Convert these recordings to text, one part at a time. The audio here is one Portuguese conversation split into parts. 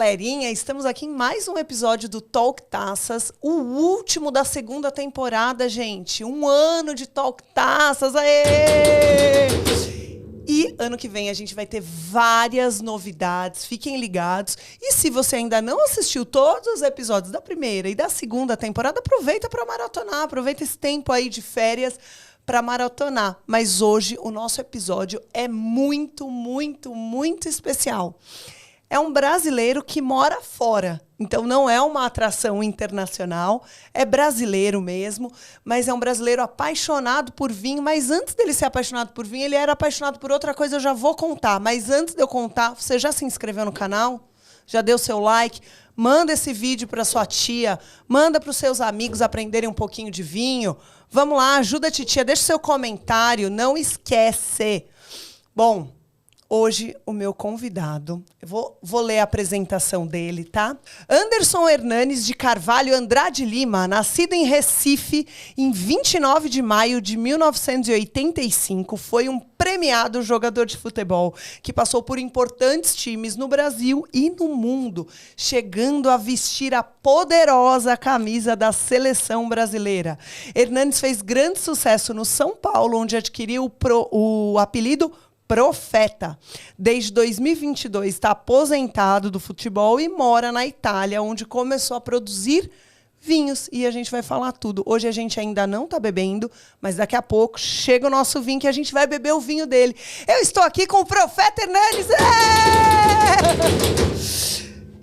galerinha, estamos aqui em mais um episódio do Talk Taças, o último da segunda temporada, gente. 1 ano de Talk Taças, aê! E ano que vem a gente vai ter várias novidades, fiquem ligados. E se você ainda não assistiu todos os episódios da primeira e da segunda temporada, aproveita para maratonar, aproveita esse tempo aí de férias para maratonar. Mas hoje o nosso episódio é muito especial. É um brasileiro que mora fora. Então, não é uma atração internacional, é brasileiro mesmo, mas é um brasileiro apaixonado por vinho. Mas antes dele ser apaixonado por vinho, ele era apaixonado por outra coisa, eu já vou contar. Mas antes de eu contar, você já se inscreveu no canal? Já deu seu like? Manda esse vídeo para sua tia, manda para os seus amigos aprenderem um pouquinho de vinho. Vamos lá, ajuda a titia, deixa seu comentário, não esquece. Bom, hoje, o meu convidado, eu vou ler a apresentação dele, tá? Anderson Hernanes de Carvalho Andrade Lima, nascido em Recife em 29 de maio de 1985, foi um premiado jogador de futebol que passou por importantes times no Brasil e no mundo, chegando a vestir a poderosa camisa da seleção brasileira. Hernanes fez grande sucesso no São Paulo, onde adquiriu o apelido Profeta. Desde 2022 está aposentado do futebol e mora na Itália, onde começou a produzir vinhos. E a gente vai falar tudo. Hoje a gente ainda não está bebendo, mas daqui a pouco chega o nosso vinho que a gente vai beber o vinho dele. Eu estou aqui com o Profeta Hernanes.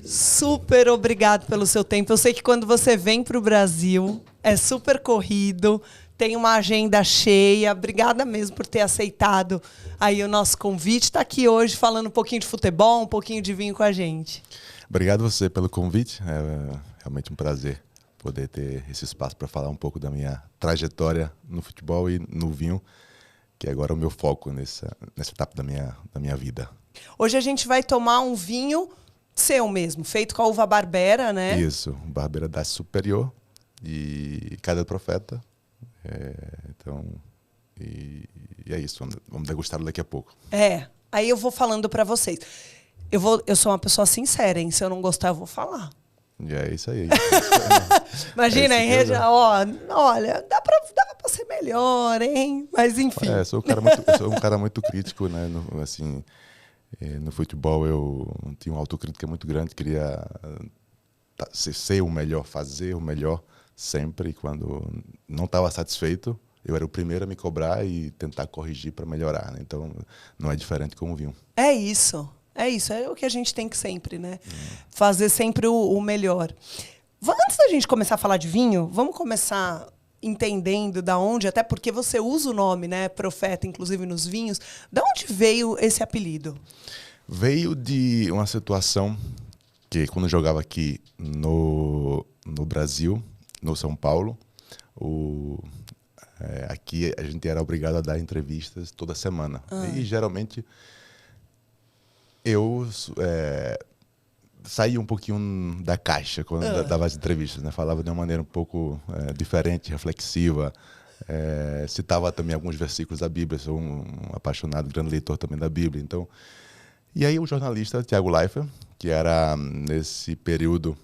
Super obrigado pelo seu tempo. Eu sei que quando você vem para o Brasil, é super corrido, tem uma agenda cheia. Obrigada mesmo por ter aceitado aí o nosso convite. Está aqui hoje falando um pouquinho de futebol, um pouquinho de vinho com a gente. Obrigado você pelo convite. É realmente um prazer poder ter esse espaço para falar um pouco da minha trajetória no futebol e no vinho, que agora é o meu foco nessa etapa da minha vida. Hoje a gente vai tomar um vinho seu mesmo, feito com a uva Barbera, né? Isso, Barbera da Superior e cada profeta. Então, e é isso, vamos degustá-lo daqui a pouco. Aí eu vou falando para vocês. Eu sou uma pessoa sincera, hein? Se eu não gostar, eu vou falar. E é isso aí. Imagina, em rede, olha, dá pra ser melhor, hein? Mas enfim. Eu sou um cara muito crítico, né? No futebol eu tinha uma autocrítica muito grande, queria ser o melhor, fazer o melhor sempre. Quando não estava satisfeito, eu era o primeiro a me cobrar e tentar corrigir para melhorar, né? Então, não é diferente com o vinho. É isso, é o que a gente tem que sempre, né? Fazer sempre o melhor. Antes da gente começar a falar de vinho, vamos começar entendendo da onde, até porque você usa o nome, né, Profeta, inclusive nos vinhos. Da onde veio esse apelido? Veio de uma situação que, quando eu jogava aqui no Brasil, no São Paulo, aqui a gente era obrigado a dar entrevistas toda semana. E geralmente eu saía um pouquinho da caixa quando dava as entrevistas, né? Falava de uma maneira um pouco diferente, reflexiva. Citava também alguns versículos da Bíblia, sou um apaixonado, grande leitor também da Bíblia. Então, e aí o jornalista Thiago Leifert, que era nesse período,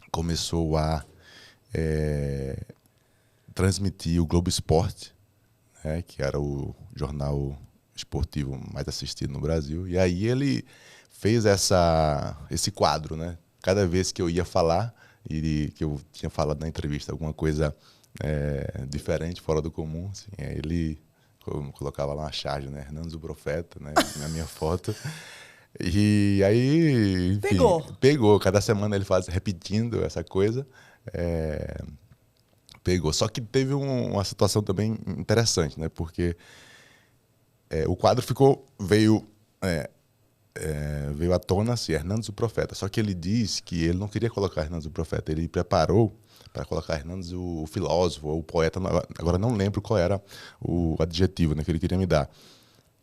começou a transmitir o Globo Esporte, né, que era o jornal esportivo mais assistido no Brasil. E aí ele fez esse quadro, né? Cada vez que eu ia falar, e que eu tinha falado na entrevista alguma coisa diferente, fora do comum, assim, ele colocava lá uma charge, né? Hernanes o Profeta, né? Na minha foto. E aí, enfim, pegou. Cada semana ele repetindo essa coisa. Pegou. Só que teve uma situação também interessante, né? Porque o quadro veio à tona assim, Hernanes o Profeta. Só que ele diz que ele não queria colocar Hernanes o Profeta. Ele preparou para colocar Hernanes o filósofo ou o poeta. Agora não lembro qual era o adjetivo, né, que ele queria me dar.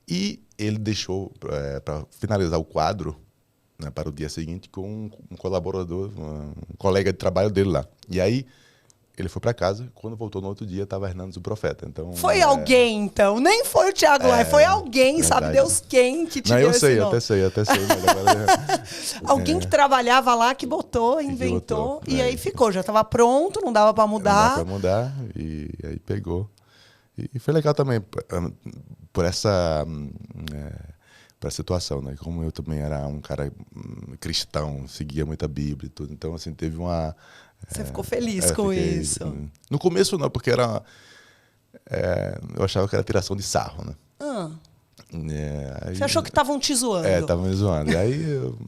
E ele deixou para finalizar o quadro, né, para o dia seguinte com um colaborador, um colega de trabalho dele lá. E aí ele foi para casa, quando voltou no outro dia, estava Hernandes o Profeta. Então, Foi alguém, então. Nem foi o Thiago Lai, foi alguém, verdade. sabe Deus quem, que te Não, deu eu sei, esse nome. até sei. Mas agora, Alguém que trabalhava lá, que botou, inventou, botou, e aí ficou. Já estava pronto, não dava para não mudar. dá para mudar, e aí pegou. E foi legal também por essa situação, né? Como eu também era um cara cristão, seguia muita Bíblia e tudo. Então, assim, teve uma... Você ficou feliz com isso? No começo não, porque era... eu achava que era tiração de sarro, né? Aí, você achou que estavam te zoando? Estavam me zoando. E aí,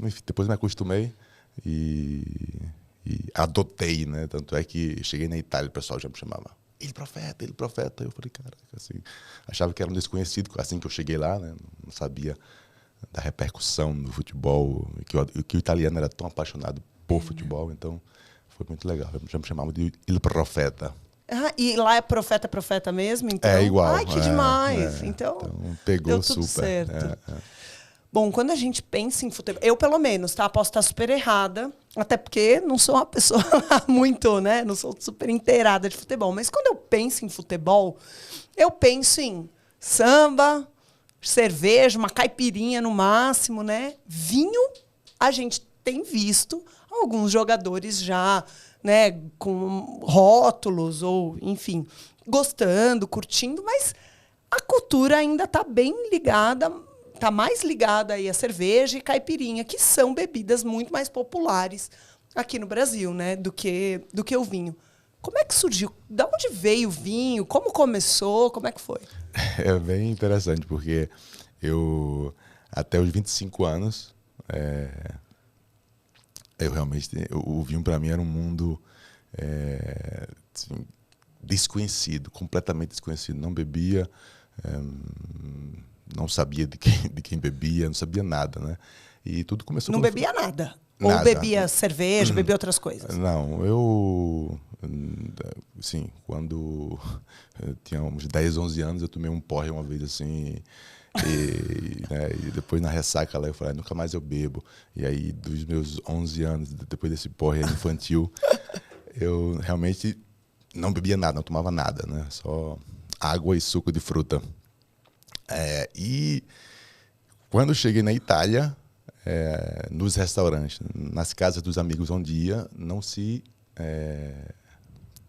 enfim, depois me acostumei e adotei, né? Tanto é que cheguei na Itália, o pessoal já me chamava ele profeta. Eu falei, cara, assim, achava que era um desconhecido, assim que eu cheguei lá, né? Não sabia da repercussão no futebol, que o italiano era tão apaixonado por futebol, então foi muito legal. Já me chamavam de Il Profeta. E lá é profeta mesmo? Então? É igual. Ai, que demais. Então pegou deu tudo super. certo. Bom, quando a gente pensa em futebol... Eu, pelo menos, tá? Posso estar super errada. Até porque não sou uma pessoa muito, né? Não sou super inteirada de futebol. Mas quando eu penso em futebol, eu penso em samba, cerveja, uma caipirinha no máximo, né? Vinho, a gente tem visto alguns jogadores já, né, com rótulos ou, enfim, gostando, curtindo, mas a cultura ainda está bem ligada, está mais ligada aí a cerveja e caipirinha, que são bebidas muito mais populares aqui no Brasil, né, do que o vinho. Como é que surgiu? De onde veio o vinho? Como começou? Como é que foi? É bem interessante, porque eu, até os 25 anos, eu realmente... O vinho, para mim, era um mundo assim, desconhecido, completamente desconhecido. Não bebia, não sabia de quem bebia, não sabia nada, né? E tudo começou... Não bebia nada? Nada. Ou bebia cerveja, bebia outras coisas? Não, eu... Sim, quando eu tinha uns 10, 11 anos, eu tomei um porre uma vez, assim... E depois na ressaca lá eu falei, nunca mais eu bebo. E aí dos meus 11 anos, depois desse porre infantil, eu realmente não bebia nada, não tomava nada, né? Só água e suco de fruta. E quando eu cheguei na Itália, nos restaurantes, nas casas dos amigos onde ia, não se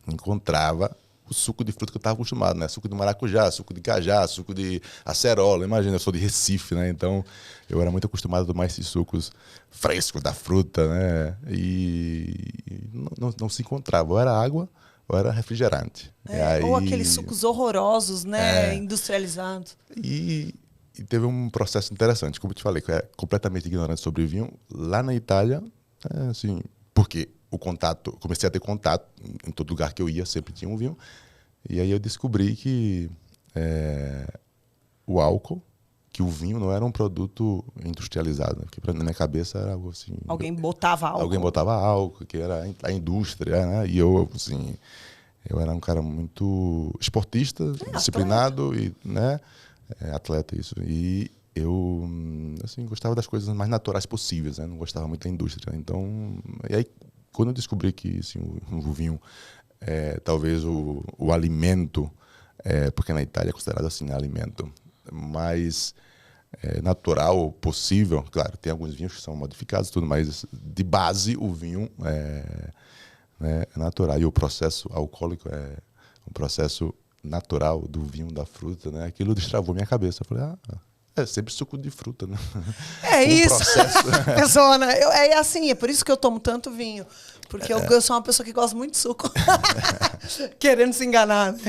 encontrava o suco de fruta que eu estava acostumado, né? Suco de maracujá, suco de cajá, suco de acerola. Imagina, eu sou de Recife, né? Então, eu era muito acostumado a tomar esses sucos frescos da fruta, né? E não se encontrava. Ou era água, ou era refrigerante. Ou aqueles sucos horrorosos, né? Industrializados. E teve um processo interessante, como eu te falei, que é completamente ignorante sobre vinho. Lá na Itália, assim, porque... comecei a ter contato em todo lugar que eu ia, sempre tinha um vinho. E aí eu descobri que o álcool, que o vinho não era um produto industrializado, né? Porque na minha cabeça era algo assim... Alguém botava álcool. Alguém botava álcool, que era a indústria, né? E eu, assim, eu era um cara muito esportista, disciplinado, atleta. E, né? Atleta, isso. E eu, assim, gostava das coisas mais naturais possíveis, né? Não gostava muito da indústria. Então, e aí, quando eu descobri que assim, o vinho talvez o alimento, porque na Itália é considerado assim, alimento mais natural possível, claro, tem alguns vinhos que são modificados, tudo, mas de base o vinho é natural. E o processo alcoólico é um processo natural do vinho, da fruta, né? Aquilo destravou minha cabeça. Eu falei, é sempre suco de fruta, né? Isso. Pessoa, né? É assim, é por isso que eu tomo tanto vinho. Porque eu sou uma pessoa que gosta muito de suco. Querendo se enganar. Né?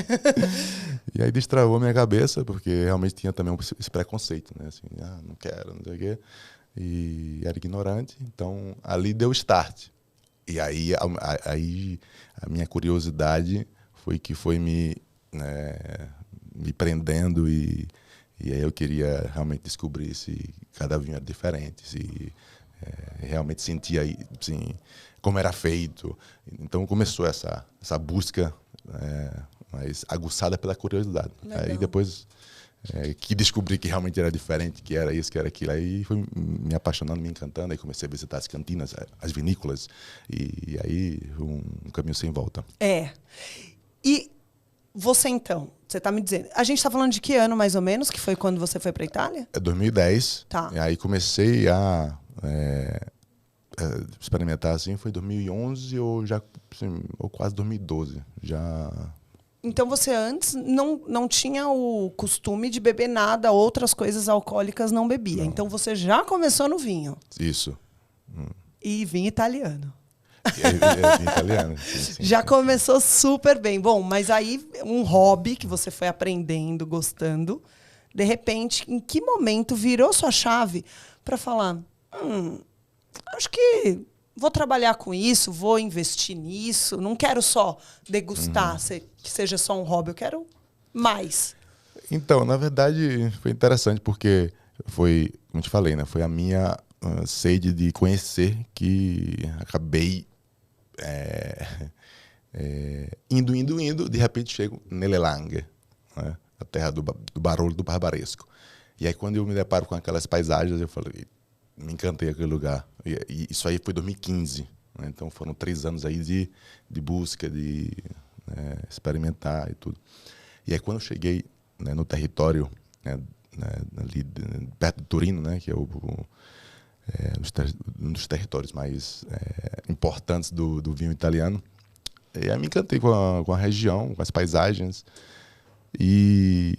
E aí destravou minha cabeça, porque realmente tinha também esse preconceito, né? Assim, não quero, não sei o quê. E era ignorante. Então, ali deu start. E aí a minha curiosidade foi me prendendo e aí eu queria realmente descobrir se cada vinho era diferente, se realmente sentia assim, como era feito. Então começou essa busca mais aguçada pela curiosidade. Legal. Aí depois que descobri que realmente era diferente, que era isso, que era aquilo. Aí fui me apaixonando, me encantando, aí comecei a visitar as cantinas, as vinícolas, e aí um caminho sem volta. E você então, você está me dizendo, a gente está falando de que ano mais ou menos, que foi quando você foi para a Itália? É 2010, Tá. E aí comecei a experimentar assim, foi 2011 ou quase 2012, já... Então você antes não tinha o costume de beber nada, outras coisas alcoólicas não bebia. Não. Então você já começou no vinho. Isso. E vinho italiano. Vinho italiano. Sim, já começou super bem. Bom, mas aí um hobby que você foi aprendendo, gostando, de repente, em que momento virou sua chave para falar, acho que vou trabalhar com isso, vou investir nisso, não quero só degustar, que seja só um hobby, eu quero mais. Então, na verdade, foi interessante porque foi, como te falei, né, foi a minha sede de conhecer que acabei indo, de repente chego nelle Langhe, né, a terra do Barolo do Barbaresco. E aí quando eu me deparo com aquelas paisagens, eu falei, me encantei aquele lugar. E isso aí foi 2015, né? Então foram 3 anos aí de busca, de experimentar e tudo. E aí quando eu cheguei, né, no território, né, ali perto de Turino, né, que é um dos territórios mais importantes do vinho italiano, e aí me encantei com a região, com as paisagens. E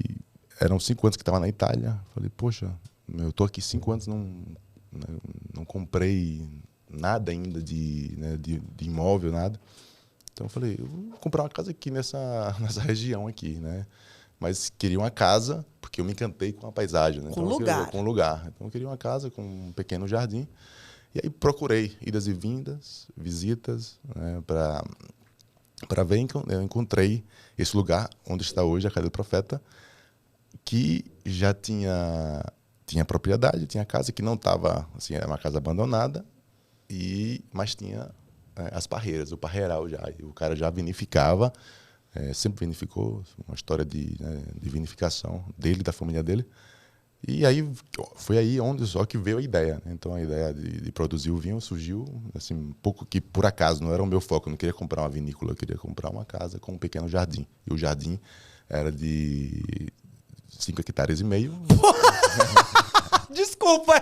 eram 5 anos que estava na Itália. Falei, poxa, eu estou aqui 5 anos, não comprei nada ainda de imóvel, nada. Então eu falei, eu vou comprar uma casa aqui nessa região aqui, né? Mas queria uma casa, porque eu me encantei com a paisagem, né? Com lugar. Com lugar. Então eu queria uma casa com um pequeno jardim. E aí procurei idas e vindas, visitas, né, para ver. Eu encontrei esse lugar onde está hoje a Casa do Profeta, que já tinha propriedade, tinha casa que não estava, assim, era uma casa abandonada, mas tinha as parreiras, o parreiral já. E o cara já vinificava, sempre vinificou, uma história de vinificação dele, da família dele. E aí foi aí onde só que veio a ideia, né? Então a ideia de produzir o vinho surgiu assim, um pouco que por acaso, não era o meu foco, eu não queria comprar uma vinícola, eu queria comprar uma casa com um pequeno jardim. E o jardim era de 5,5 hectares. Desculpa.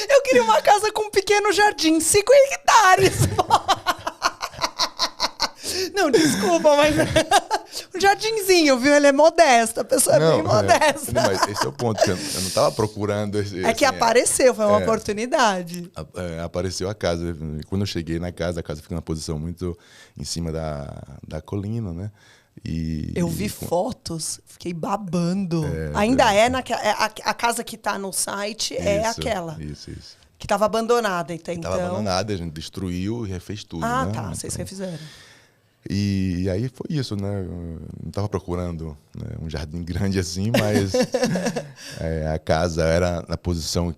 Eu queria uma casa com um pequeno jardim, 5 hectares. Não, desculpa, mas um jardinzinho, viu? Ele é modesto, a pessoa é bem modesta. Mas esse é o ponto, que eu não estava procurando. Que apareceu, foi uma oportunidade. Apareceu a casa. Quando eu cheguei na casa, a casa fica numa posição muito em cima da colina, né? Eu vi fotos, fiquei babando. Ainda a casa que está no site é aquela. Isso. Que estava abandonada, então. Estava abandonada, a gente destruiu e refez tudo. Ah, né? tá, vocês refizeram. E aí foi isso, né? Eu não estava procurando, né, um jardim grande assim, mas a casa era na posição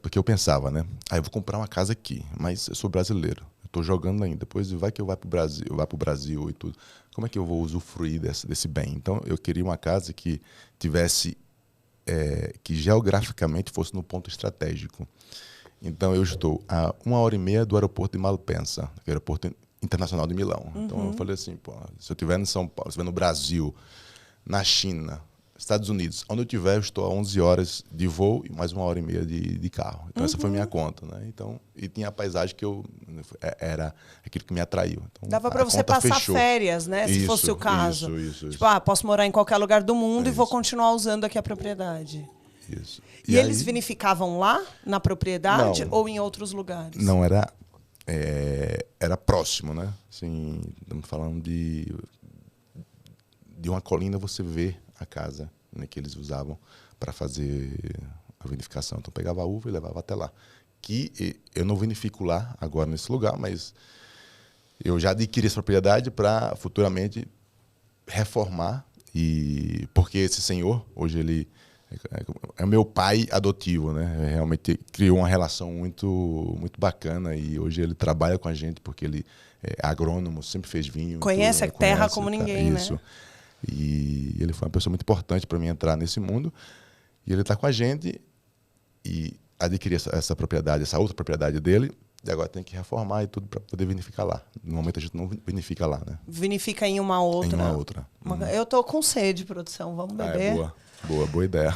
porque eu pensava, né? Eu vou comprar uma casa aqui, mas eu sou brasileiro, eu estou jogando ainda. Depois vai que eu vá para o Brasil e tudo. Como é que eu vou usufruir desse bem? Então eu queria uma casa que tivesse, que geograficamente fosse no ponto estratégico. Então eu estou a 1h30 do aeroporto de Malpensa, que é o aeroporto internacional de Milão. Então eu falei assim, pô, se eu estiver em São Paulo, se eu estiver no Brasil, na China, Estados Unidos, onde eu estiver, eu estou a 11 horas de voo e mais 1h30 de carro. Então essa foi a minha conta, né? Então, e tinha a paisagem que era aquilo que me atraiu. Então, dava para você passar férias, né? Se fosse o caso. Isso. Tipo, posso morar em qualquer lugar do mundo e vou continuar usando aqui a propriedade. Isso. E eles vinificavam lá, na propriedade, ou em outros lugares? Não, era próximo, né? Assim, estamos falando de uma colina, você vê a casa, né, que eles usavam para fazer a vinificação. Então pegava a uva e levava até lá. Que eu não vinifico lá agora nesse lugar, mas eu já adquiri essa propriedade para futuramente reformar, porque esse senhor hoje ele é meu pai adotivo, né? Realmente criou uma relação muito, muito bacana e hoje ele trabalha com a gente porque ele é agrônomo, sempre fez vinho. Conhece a terra como ninguém, isso, né? E ele foi uma pessoa muito importante para mim entrar nesse mundo. E ele está com a gente e adquirir essa propriedade, essa outra propriedade dele. E agora tem que reformar e tudo para poder vinificar lá. No momento a gente não vinifica lá, né? Vinifica em uma outra. Em uma outra. Eu tô com sede, produção. Vamos beber? Boa ideia.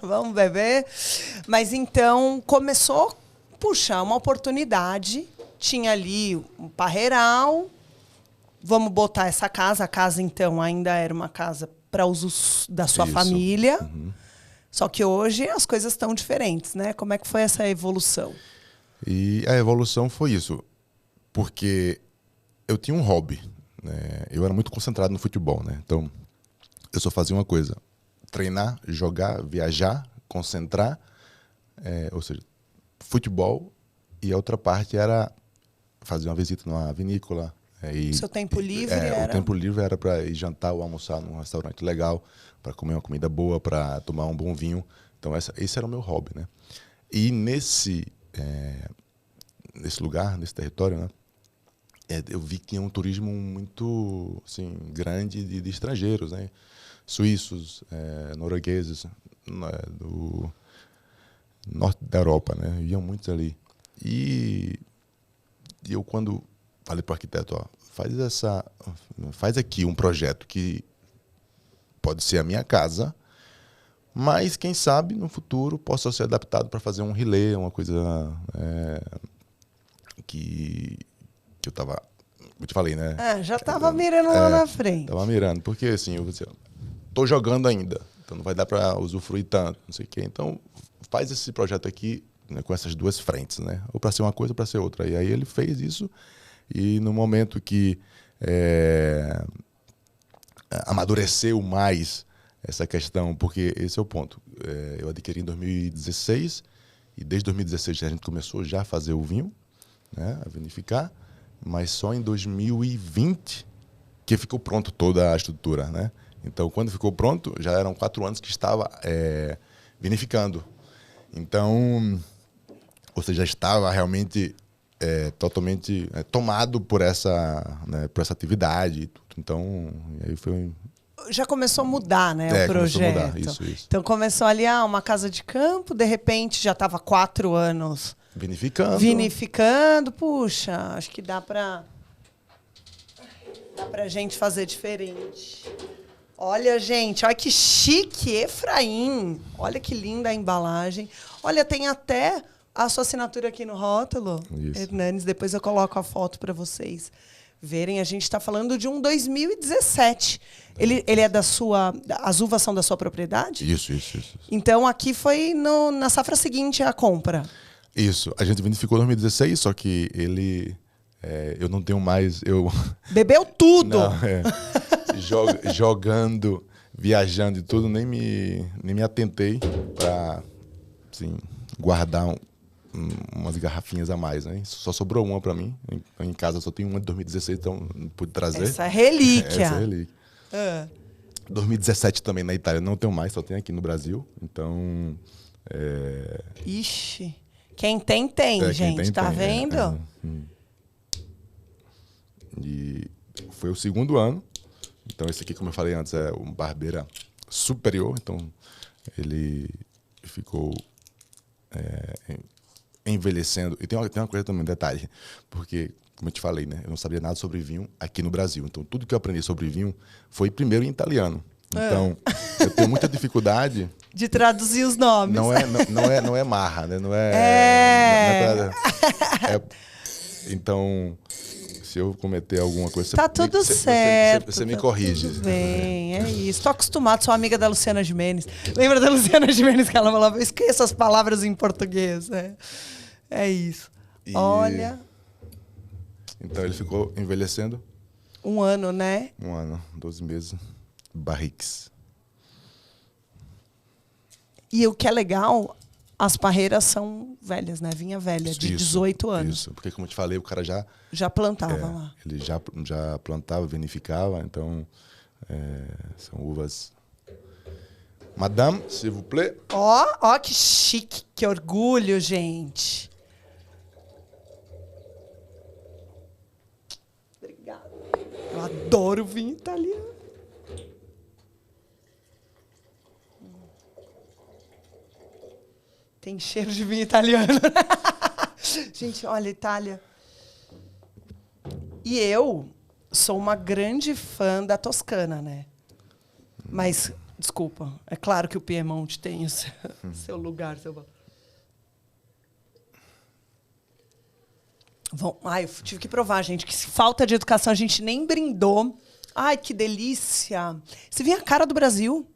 Vamos beber. Mas então começou, puxa, uma oportunidade. Tinha ali um parreiral. Vamos botar essa casa. A casa, então, ainda era uma casa para uso da sua família. Uhum. Só que hoje as coisas estão diferentes, né? Como é que foi essa evolução? E a evolução foi isso. Porque eu tinha um hobby, né? Eu era muito concentrado no futebol, né? Então, eu só fazia uma coisa. Treinar, jogar, viajar, concentrar. Ou seja, futebol. E a outra parte era fazer uma visita numa vinícola. Seu tempo livre era? O tempo livre era para ir jantar ou almoçar num restaurante legal, para comer uma comida boa, para tomar um bom vinho. Então, esse era o meu hobby, né? E nesse lugar, nesse território, né? Eu vi que tinha um turismo muito assim, grande de estrangeiros, né? Suíços, noruegueses, do norte da Europa, né? Iam muitos ali. E eu, quando falei para o arquiteto, faz aqui um projeto que pode ser a minha casa, mas quem sabe no futuro possa ser adaptado para fazer um relé, uma coisa que eu estava, eu te falei, né? Já estava mirando lá na frente. Estava mirando, porque assim, eu estou jogando ainda, então não vai dar para usufruir tanto, não sei o quê. Então faz esse projeto aqui, né, com essas duas frentes, né? Ou para ser uma coisa ou para ser outra. E aí ele fez isso. E no momento que amadureceu mais essa questão, porque esse é o ponto. Eu adquiri em 2016 e desde 2016 a gente começou já a fazer o vinho, né, a vinificar, mas só em 2020 que ficou pronto toda a estrutura, né? Então, quando ficou pronto, já eram 4 anos que estava vinificando. Então, ou seja, já estava realmente totalmente tomado por essa atividade e tudo. Então, aí foi... Já começou a mudar, né, o projeto. Começou a mudar, isso. Então, começou ali, uma casa de campo, de repente já estava 4 anos... Vinificando. Puxa, acho que dá pra gente fazer diferente. Olha, gente, olha que chique, Efraim. Olha que linda a embalagem. Olha, tem até a sua assinatura aqui no rótulo. Isso. Hernanes, depois eu coloco a foto para vocês verem. A gente está falando de um 2017. Ele é as uvas são da sua propriedade? Isso. Então, aqui foi na safra seguinte a compra. Isso. A gente vinificou em 2016, só que ele... eu não tenho mais... Bebeu tudo! Não, jogando, viajando e tudo, nem me atentei para assim, guardar umas garrafinas a mais, né? Só sobrou uma para mim. Em casa só tem uma de 2016, então não pude trazer. Essa relíquia. Essa relíquia. 2017 também na Itália não tenho mais, só tem aqui no Brasil. Então... Ixi... Quem tem, gente. Tá vendo? E foi o segundo ano. Então, esse aqui, como eu falei antes, é um Barbera superior. Então, ele ficou envelhecendo. E tem uma coisa também, um detalhe. Porque, como eu te falei, né? Eu não sabia nada sobre vinho aqui no Brasil. Então, tudo que eu aprendi sobre vinho foi primeiro em italiano. Então, eu tenho muita dificuldade... De traduzir os nomes. Não é marra, né? Não é então, se eu cometer alguma coisa... Tá tudo certo. Você me corrige. Tudo bem, é isso. Estou acostumado, sou amiga da Luciana Gimenez. Lembra da Luciana Gimenez que ela falava? Eu esqueço as palavras em português. É isso. Olha... Então, ele ficou envelhecendo? 1 ano, né? 1 ano, 12 meses. Barriques. E o que é legal, as parreiras são velhas, né? Vinha velha, de 18 anos. Isso, porque como eu te falei, o cara já plantava lá. Ele já plantava, vinificava, então são uvas... Madame, s'il vous plaît. Ó, que chique, que orgulho, gente. Obrigada. Eu adoro vinho italiano. Tem cheiro de vinho italiano. Gente, olha, Itália. E eu sou uma grande fã da Toscana, né? Mas, desculpa, é claro que o Piemonte tem o seu lugar. Ai, eu tive que provar, gente, que falta de educação, a gente nem brindou. Ai, que delícia. Você viu a cara do Brasil?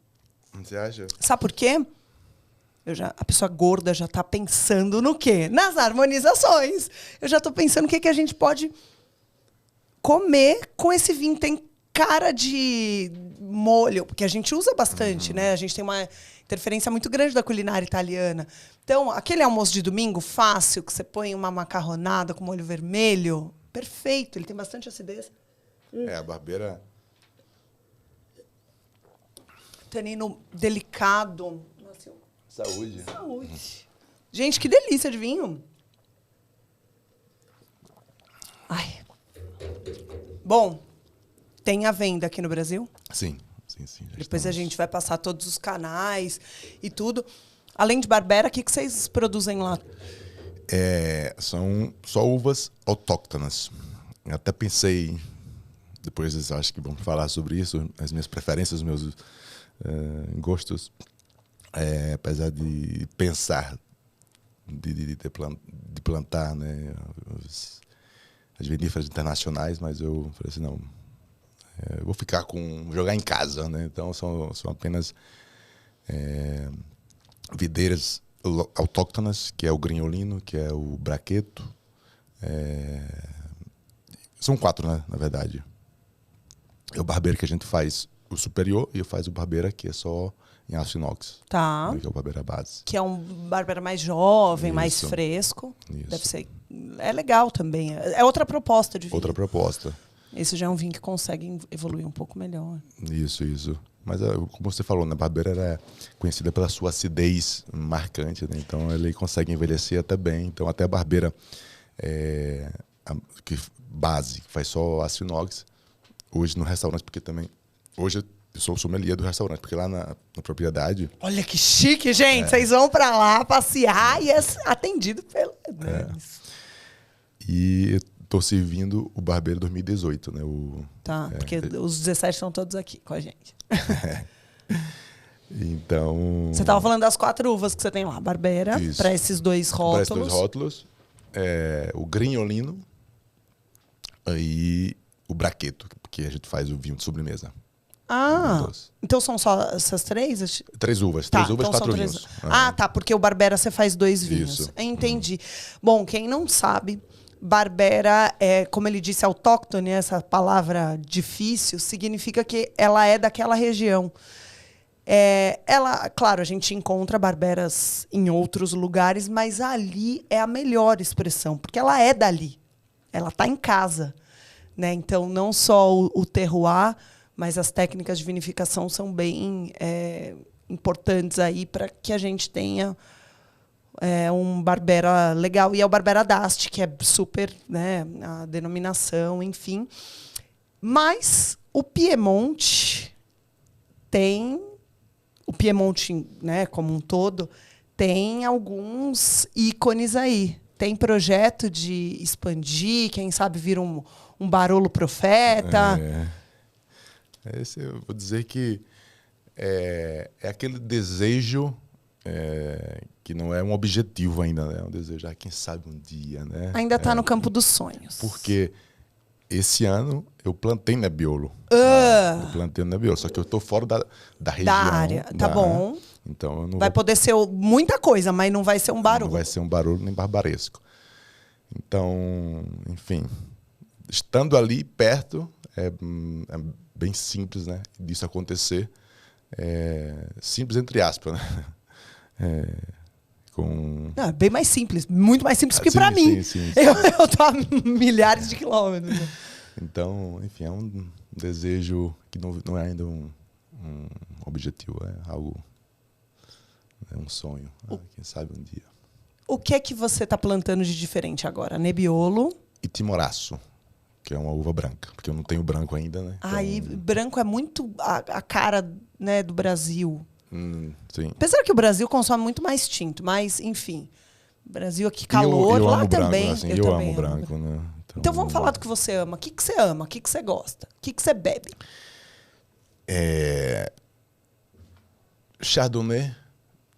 Você acha? Sabe por quê? A pessoa gorda já está pensando no quê? Nas harmonizações. Eu já estou pensando o que a gente pode comer com esse vinho. Tem cara de molho, porque a gente usa bastante, né? A gente tem uma interferência muito grande da culinária italiana. Então, aquele almoço de domingo fácil, que você põe uma macarronada com molho vermelho, perfeito. Ele tem bastante acidez. A barbeira... Tanino delicado. Nossa, Saúde. Saúde. Gente, que delícia de vinho. Ai. Bom, tem a venda aqui no Brasil? Sim. Depois a gente vai passar todos os canais e tudo. Além de Barbera, o que vocês produzem lá? São só uvas autóctonas. Eu até pensei, depois acho que vamos falar sobre isso, as minhas preferências, os meus gostos. Apesar de pensar, de plantar, né, as viníferas internacionais, mas eu falei assim, não, eu vou ficar jogar em casa, né? Então são apenas videiras autóctonas, que é o Grignolino, que é o Bracchetto. São 4, né, na verdade. É o Barbera que a gente faz o superior e eu faço o Barbera que é só em aço inox. Tá. Que é o Barbera base. Que é um Barbera mais jovem, Isso. mais fresco. Isso. Deve ser. É legal também. É outra proposta de vinho. Outra proposta. Esse já é um vinho que consegue evoluir um pouco melhor. Isso. Mas, como você falou, né, a Barbera era conhecida pela sua acidez marcante, né? Então ele consegue envelhecer até bem. Então até a Barbera base, que faz só aço inox, hoje no restaurante, porque também... Hoje eu sou o sommelier do restaurante, porque lá na propriedade... Olha que chique, gente! Vocês vão pra lá passear e é atendido pelo... E eu tô servindo o Barbera 2018, né? Tá, porque os 17 estão todos aqui com a gente. Então... Você tava falando das 4 uvas que você tem lá. Barbera, para esses 2 rótulos. Para esses 2 rótulos. O Grignolino e o Bracchetto, porque a gente faz o vinho de sobremesa. Então são só essas 3? 3 uvas. Tá, 3 uvas, então 4 3... vinhos. Tá, porque o Barbera você faz 2 vinhos. Isso. Entendi. Bom, quem não sabe, Barbera é, como ele disse, autóctone, essa palavra difícil, significa que ela é daquela região. Claro, a gente encontra barberas em outros lugares, mas ali é a melhor expressão, porque ela é dali. Ela está em casa, né? Então, não só o terroir, mas as técnicas de vinificação são bem importantes aí para que a gente tenha um Barbera legal. E é o Barbera d'Asti, que é super, né, a denominação, enfim. Mas o Piemonte tem... O Piemonte, né, como um todo, tem alguns ícones aí. Tem projeto de expandir, quem sabe vir um Barolo Profeta... Esse eu vou dizer que é aquele desejo que não é um objetivo ainda, né? É um desejo, quem sabe um dia, né? Ainda está no campo dos sonhos. Porque esse ano eu plantei Nebbiolo. Eu plantei Nebbiolo, só que eu estou fora da região. Da área, tá bom. Então eu não vai poder ser muita coisa, mas não vai ser um Barolo. Não vai ser um Barolo nem barbaresco. Então, enfim, estando ali perto, é bem simples, né, disso acontecer. Simples entre aspas, né? Bem mais simples, muito mais simples que para mim. Sim. Eu tô a milhares de quilômetros. Então, enfim, é um desejo que não é ainda um objetivo, é algo, é um sonho. Quem sabe um dia. O que é que você está plantando de diferente agora? Nebbiolo e Timoraço, que é uma uva branca, porque eu não tenho branco ainda, né? E branco é muito a cara, né, do Brasil. Sim. Apesar que o Brasil consome muito mais tinto, mas, enfim. Brasil aqui, calor, eu lá amo também. branco, assim, eu também amo branco, né? Então vamos falar do que você ama. O que você ama? O que você gosta? O que você bebe? Chardonnay,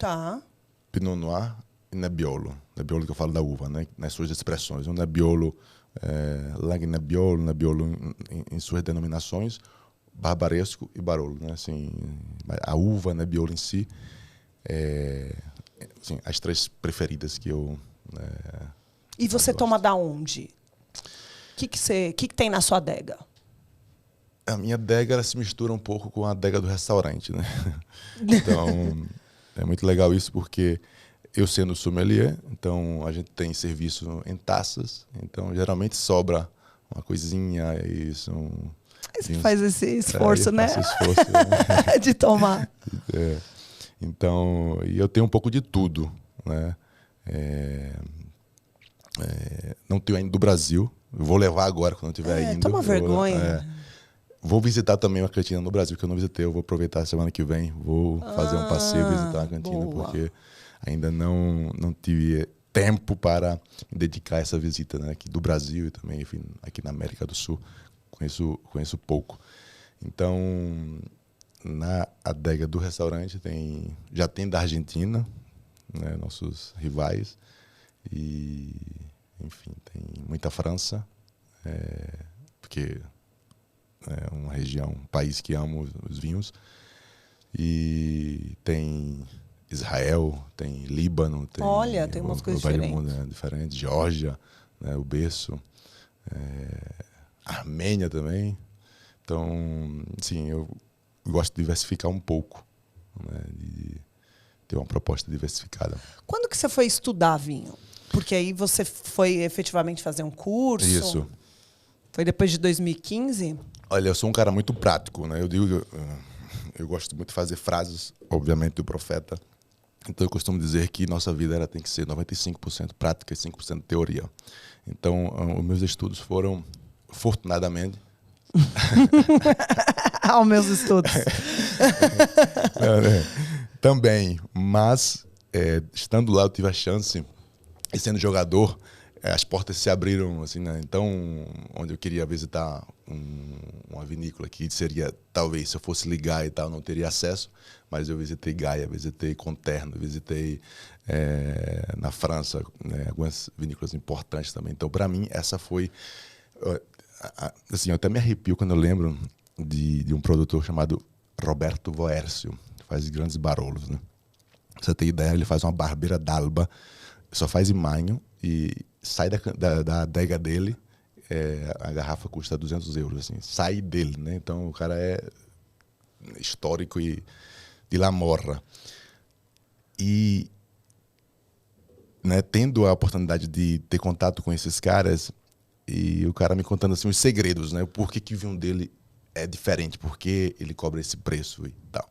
Tá. Pinot Noir e Nebbiolo. Nebbiolo que eu falo da uva, né? Nas suas expressões. O Nebbiolo, Lagnebiolo, Nebbiolo em suas denominações, Barbaresco e Barolo, né? Assim, a uva, Nebbiolo em si, assim, as três preferidas que eu... E você gosto. toma da onde? O que tem na sua adega? A minha adega ela se mistura um pouco com a adega do restaurante, né? Então, é muito legal isso porque eu sendo sommelier, então a gente tem serviço em taças, então geralmente sobra uma coisinha, isso. Você faz esse esforço, né? Faço esforço, né? De tomar. Então, e eu tenho um pouco de tudo, né? Não tenho ainda do Brasil. Eu vou levar agora quando eu estiver indo. Toma vergonha. Vou visitar também uma cantina no Brasil que eu não visitei. Eu vou aproveitar a semana que vem. Vou fazer um passeio, visitar a cantina, boa. porque ainda não tive tempo para me dedicar a essa visita, né? Aqui do Brasil e também, enfim, aqui na América do Sul. Conheço pouco. Então, na adega do restaurante já tem da Argentina, né? Nossos rivais. E, enfim, tem muita França, porque é uma região, um país que ama os vinhos. E tem Israel, tem Líbano, tem umas coisas diferentes. Mundo, diferente. Geórgia, né, o berço, Armênia também. Então, sim, eu gosto de diversificar um pouco, né, de ter uma proposta diversificada. Quando que você foi estudar vinho? Porque aí você foi efetivamente fazer um curso? Isso. Foi depois de 2015? Olha, eu sou um cara muito prático, né? Eu gosto muito de fazer frases, obviamente, do profeta. Então, eu costumo dizer que nossa vida ela tem que ser 95% prática e 5% teoria. Então, os meus estudos foram, afortunadamente... Aos meus estudos. Também, mas estando lá eu tive a chance, e sendo jogador, as portas se abriram, assim, né? Então, onde eu queria visitar uma vinícola que seria, talvez, se eu fosse ligar e tal, não teria acesso, mas eu visitei Gaia, visitei Conterno, visitei na França, né, algumas vinícolas importantes também. Então, para mim, essa foi... Assim, eu até me arrepio quando eu lembro de um produtor chamado Roberto Voercio, que faz grandes barolos, né? Pra você ter ideia, ele faz uma barbeira d'Alba, só faz em manho e sai da adega dele, a garrafa custa 200 euros, assim, sai dele, né? Então o cara é histórico e de La Morra. E, né, tendo a oportunidade de ter contato com esses caras, e o cara me contando assim os segredos, né? Por que o vinho dele é diferente, por que ele cobra esse preço e tal.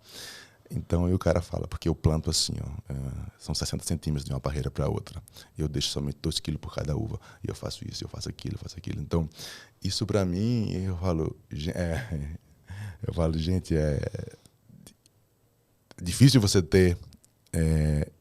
Então, aí o cara fala, porque eu planto assim, ó, são 60 centímetros de uma parreira para outra. Eu deixo somente 2 quilos por cada uva. E eu faço isso, eu faço aquilo, eu faço aquilo. Então, isso para mim, eu falo, gente, é difícil você ter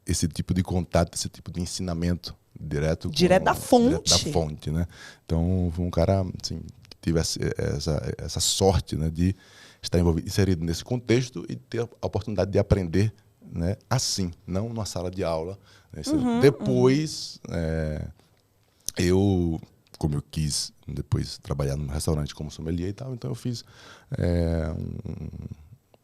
esse tipo de contato, esse tipo de ensinamento direto da fonte. Direto da fonte, né? Então, foi um cara, assim, que teve essa sorte, né, de estar inserido nesse contexto e ter a oportunidade de aprender, né, assim, não numa sala de aula. Né? Depois, como eu quis depois trabalhar num restaurante como sommelier e tal, então eu fiz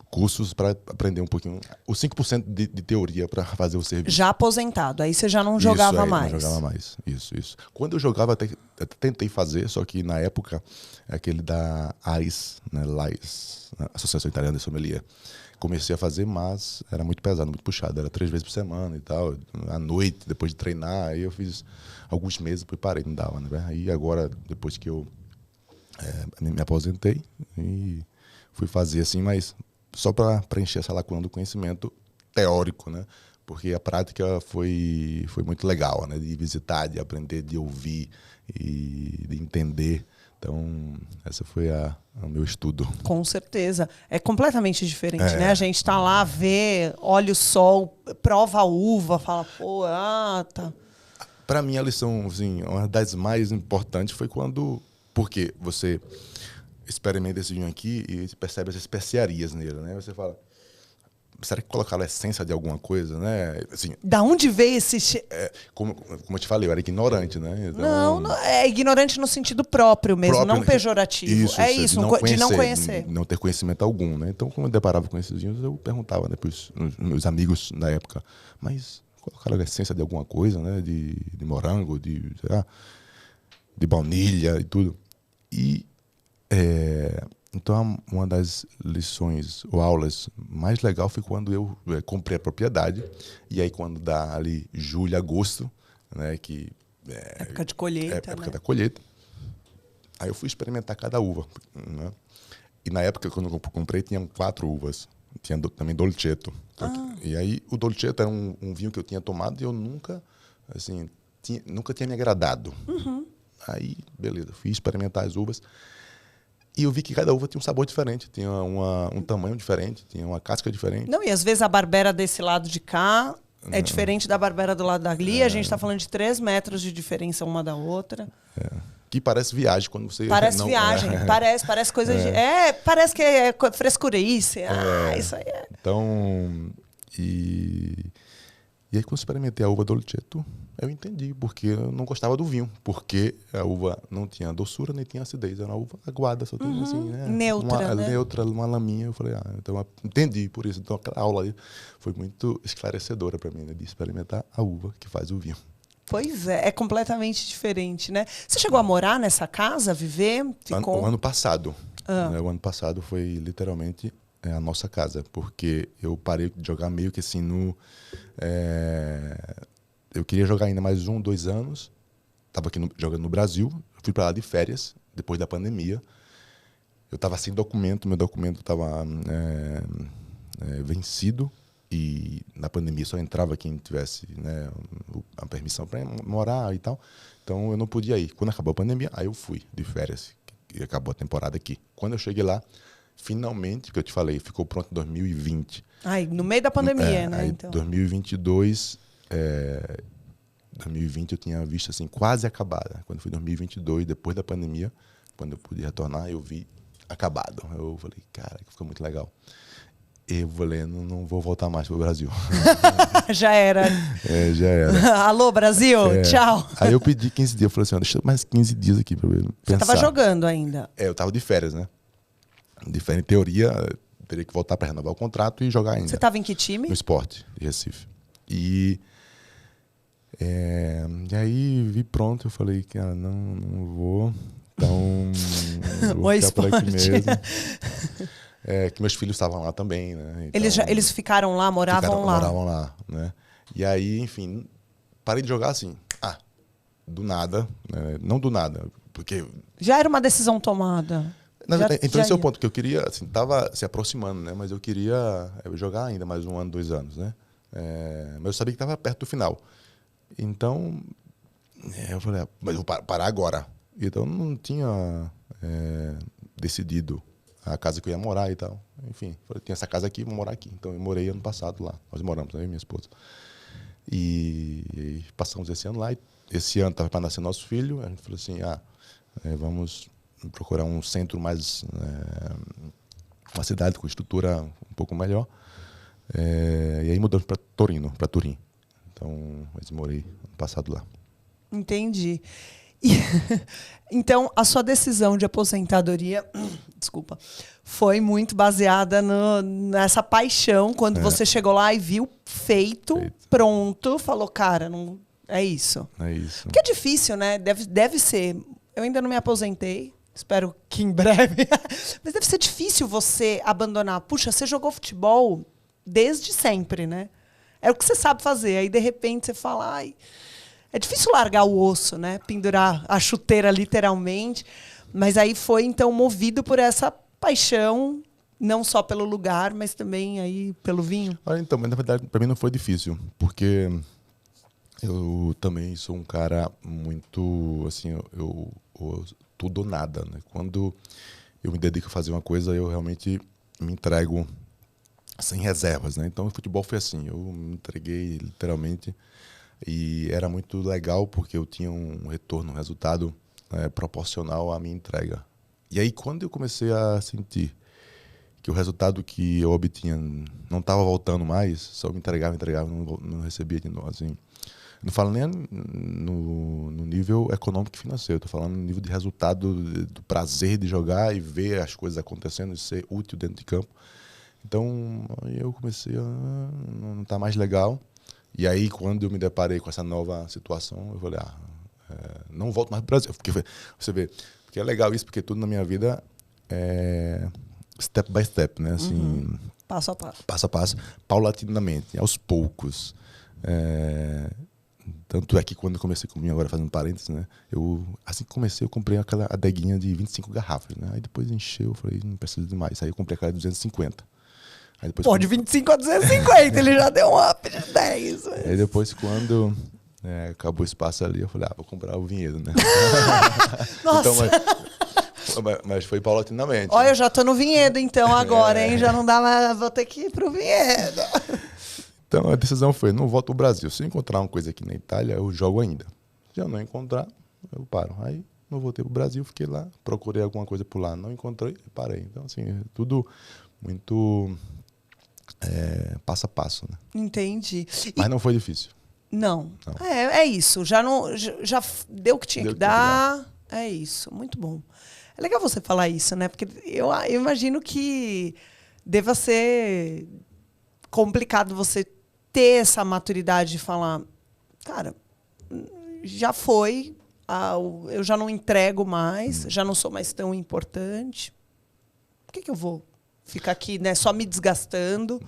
cursos para aprender um pouquinho, os 5% de teoria para fazer o serviço. Já aposentado, aí você já não jogava mais. Não jogava mais, isso. Quando eu jogava, até tentei fazer, só que na época, aquele da AIS, né, LAIS, Associação Italiana de Sommelier, comecei a fazer, mas era muito pesado, muito puxado, era 3 vezes por semana e tal, à noite, depois de treinar, aí eu fiz alguns meses, preparei, não dava, né? Aí agora, depois que eu me aposentei, e fui fazer assim, mas só para preencher essa lacuna do conhecimento teórico, né? Porque a prática foi muito legal, né? De visitar, de aprender, de ouvir e de entender Então, essa foi o meu estudo. Com certeza. É completamente diferente, né? A gente tá lá, vê, olha o sol, prova a uva, fala, pô, tá. Para mim, a lição, assim, uma das mais importantes foi quando... Porque você experimenta esse vinho aqui e percebe as especiarias nele, né? Você fala, será que colocaram a essência de alguma coisa, né? Assim, da onde veio esse... como eu te falei, eu era ignorante, né? Então, não, é ignorante no sentido próprio mesmo, não pejorativo. Isso, é isso, de não conhecer. Não ter conhecimento algum, né? Então, quando eu deparava com esses vinhos, eu perguntava, né, para os meus amigos na época, mas colocaram a essência de alguma coisa, né? De morango, sei lá, de baunilha e tudo. E então uma das lições ou aulas mais legal foi quando eu comprei a propriedade, e aí quando dá ali julho, agosto, né, que época de colheita, época né? da colheita, aí eu fui experimentar cada uva, né? E na época quando eu comprei tinham 4 uvas, tinha também Dolcetto. E aí o Dolcetto era um vinho que eu tinha tomado e eu nunca tinha me agradado. Aí beleza, fui experimentar as uvas. E eu vi que cada uva tinha um sabor diferente, tinha um tamanho diferente, tinha uma casca diferente. Não, e às vezes a barbera desse lado de cá é diferente da barbera do lado dali. A gente está falando de 3 metros de diferença uma da outra. Que parece viagem quando você... Parece viagem, parece coisa de... parece que é frescurice. Isso aí é... Então, e aí quando eu experimentei a uva Dolcetto, eu entendi porque eu não gostava do vinho, porque a uva não tinha doçura nem tinha acidez, era uma uva aguada, só tinha assim, né? Neutra, né? Neutra, uma laminha. Eu falei, então eu entendi por isso. Então aquela aula aí foi muito esclarecedora para mim, né, de experimentar a uva que faz o vinho. Pois é completamente diferente, né? Você chegou a morar nessa casa, viver? O ano passado. Né, o ano passado foi literalmente a nossa casa, porque eu parei de jogar meio que assim eu queria jogar ainda mais 1, 2 anos. Estava aqui jogando no Brasil. Fui para lá de férias, depois da pandemia. Eu estava sem documento, meu documento estava vencido. E na pandemia só entrava quem tivesse, né, a permissão para morar e tal. Então eu não podia ir. Quando acabou a pandemia, aí eu fui de férias. E acabou a temporada aqui. Quando eu cheguei lá, finalmente, que eu te falei, ficou pronto em 2020. No meio da pandemia, né? Aí, então. 2022... 2020 eu tinha visto assim quase acabada. Quando foi 2022, depois da pandemia, quando eu pude retornar, eu vi acabado. Eu falei, cara, que ficou muito legal. Eu falei, não vou voltar mais pro Brasil. Já era. Já era. Alô, Brasil, tchau. Aí eu pedi 15 dias, eu falei assim, deixa mais 15 dias aqui pra eu pensar. Você tava jogando ainda? Eu tava de férias, né? De férias, em teoria, eu teria que voltar para renovar o contrato e jogar ainda. Você tava em que time? No Sport, de Recife. E aí vi pronto, eu falei, cara, não vou, então vou ficar por aqui mesmo. Que meus filhos estavam lá também, né? Então, eles ficaram lá, moravam lá? Moravam lá, né? E aí, enfim, parei de jogar assim, do nada, né? Não do nada, porque... Já era uma decisão tomada. Então esse é o ponto, que eu queria, assim, tava se aproximando, né? Mas eu queria jogar ainda mais 1 ano, 2 anos, né? Mas eu sabia que estava perto do final. Então, eu falei, mas eu vou parar agora. Então, não tinha decidido a casa que eu ia morar e tal. Enfim, falei, tem essa casa aqui, vou morar aqui. Então, eu morei ano passado lá. Nós moramos, eu e minha esposa. E passamos esse ano lá. E esse ano estava para nascer nosso filho. A gente falou assim, vamos procurar um centro mais... uma cidade com estrutura um pouco melhor. E aí mudamos para Turim. Então, eu morei ano passado lá. Entendi. Então, a sua decisão de aposentadoria, desculpa, foi muito baseada nessa paixão, quando você chegou lá e viu feito, pronto, falou, cara, não, é isso. É isso. Porque é difícil, né? Deve ser. Eu ainda não me aposentei, espero que em breve. Mas deve ser difícil você abandonar. Puxa, você jogou futebol desde sempre, né? É o que você sabe fazer. Aí, de repente, você fala... É difícil largar o osso, né? Pendurar a chuteira, literalmente. Mas aí foi, então, movido por essa paixão, não só pelo lugar, mas também aí pelo vinho. Então, mas, na verdade, para mim não foi difícil. Porque eu também sou um cara muito... assim, eu tudo ou nada, né? Quando eu me dedico a fazer uma coisa, eu realmente me entrego sem reservas, né? Então o futebol foi assim, eu me entreguei literalmente e era muito legal porque eu tinha um retorno, um resultado proporcional à minha entrega. E aí quando eu comecei a sentir que o resultado que eu obtinha não estava voltando mais, só me entregava, não recebia de novo, assim. Não falo nem no nível econômico e financeiro, estou falando no nível de resultado, do prazer de jogar e ver as coisas acontecendo e ser útil dentro de campo. Então, aí eu comecei a não tá mais legal. E aí, quando eu me deparei com essa nova situação, eu falei, não volto mais para o Brasil. Porque você vê, porque é legal isso, porque tudo na minha vida é step by step, né? Assim, passo a passo. Passo a passo, paulatinamente, aos poucos. Tanto é que quando eu comecei comigo, agora fazendo parênteses, né? Assim que comecei, eu comprei aquela adeguinha de 25 garrafas, né? Aí depois encheu, eu falei, não preciso de mais. Aí eu comprei aquela de 250. Aí depois, de 25 a 250, ele já deu um up de 10. Mas... Aí depois, quando acabou o espaço ali, eu falei, vou comprar o vinhedo, né? Nossa! Então, mas foi paulatinamente. Olha, eu já tô no vinhedo então agora, hein? Já não dá mais, vou ter que ir pro vinhedo. Então a decisão foi, não volto pro Brasil. Se eu encontrar uma coisa aqui na Itália, eu jogo ainda. Se eu não encontrar, eu paro. Aí não voltei pro Brasil, fiquei lá, procurei alguma coisa por lá, não encontrei, parei. Então assim, tudo muito passo a passo, né? Entendi. Mas não foi difícil. Não. É isso. Já deu o que tinha que dar. É isso. Muito bom. É legal você falar isso, né? Porque eu imagino que deva ser complicado você ter essa maturidade de falar, cara, já foi, eu já não entrego mais, já não sou mais tão importante. Por que eu vou ficar aqui, né, só me desgastando?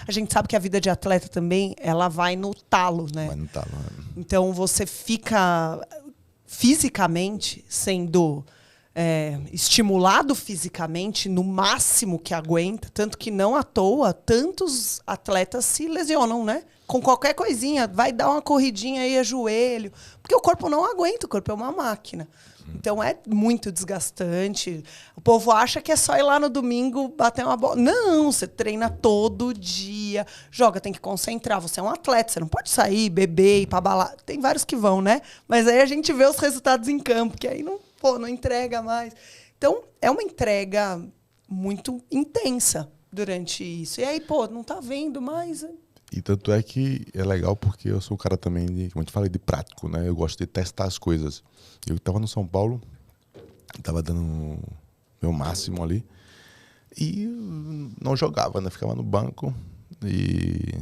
A gente sabe que a vida de atleta também, ela vai no talo, né? Vai no talo. Então você fica fisicamente sendo estimulado fisicamente no máximo que aguenta, tanto que não à toa tantos atletas se lesionam, né? Com qualquer coisinha, vai dar uma corridinha aí, joelho, porque o corpo não aguenta, o corpo é uma máquina. Então é muito desgastante. O povo acha que é só ir lá no domingo bater uma bola. Não, você treina todo dia, joga, tem que concentrar. Você é um atleta, você não pode sair, beber, ir pra balada. Tem vários que vão, né? Mas aí a gente vê os resultados em campo, que aí não entrega mais. Então, é uma entrega muito intensa durante isso. E aí, não tá vendo mais. E tanto é que é legal porque eu sou um cara também, como eu te falei, de prático, né? Eu gosto de testar as coisas. Eu estava no São Paulo, estava dando meu máximo ali e não jogava, né? Ficava no banco e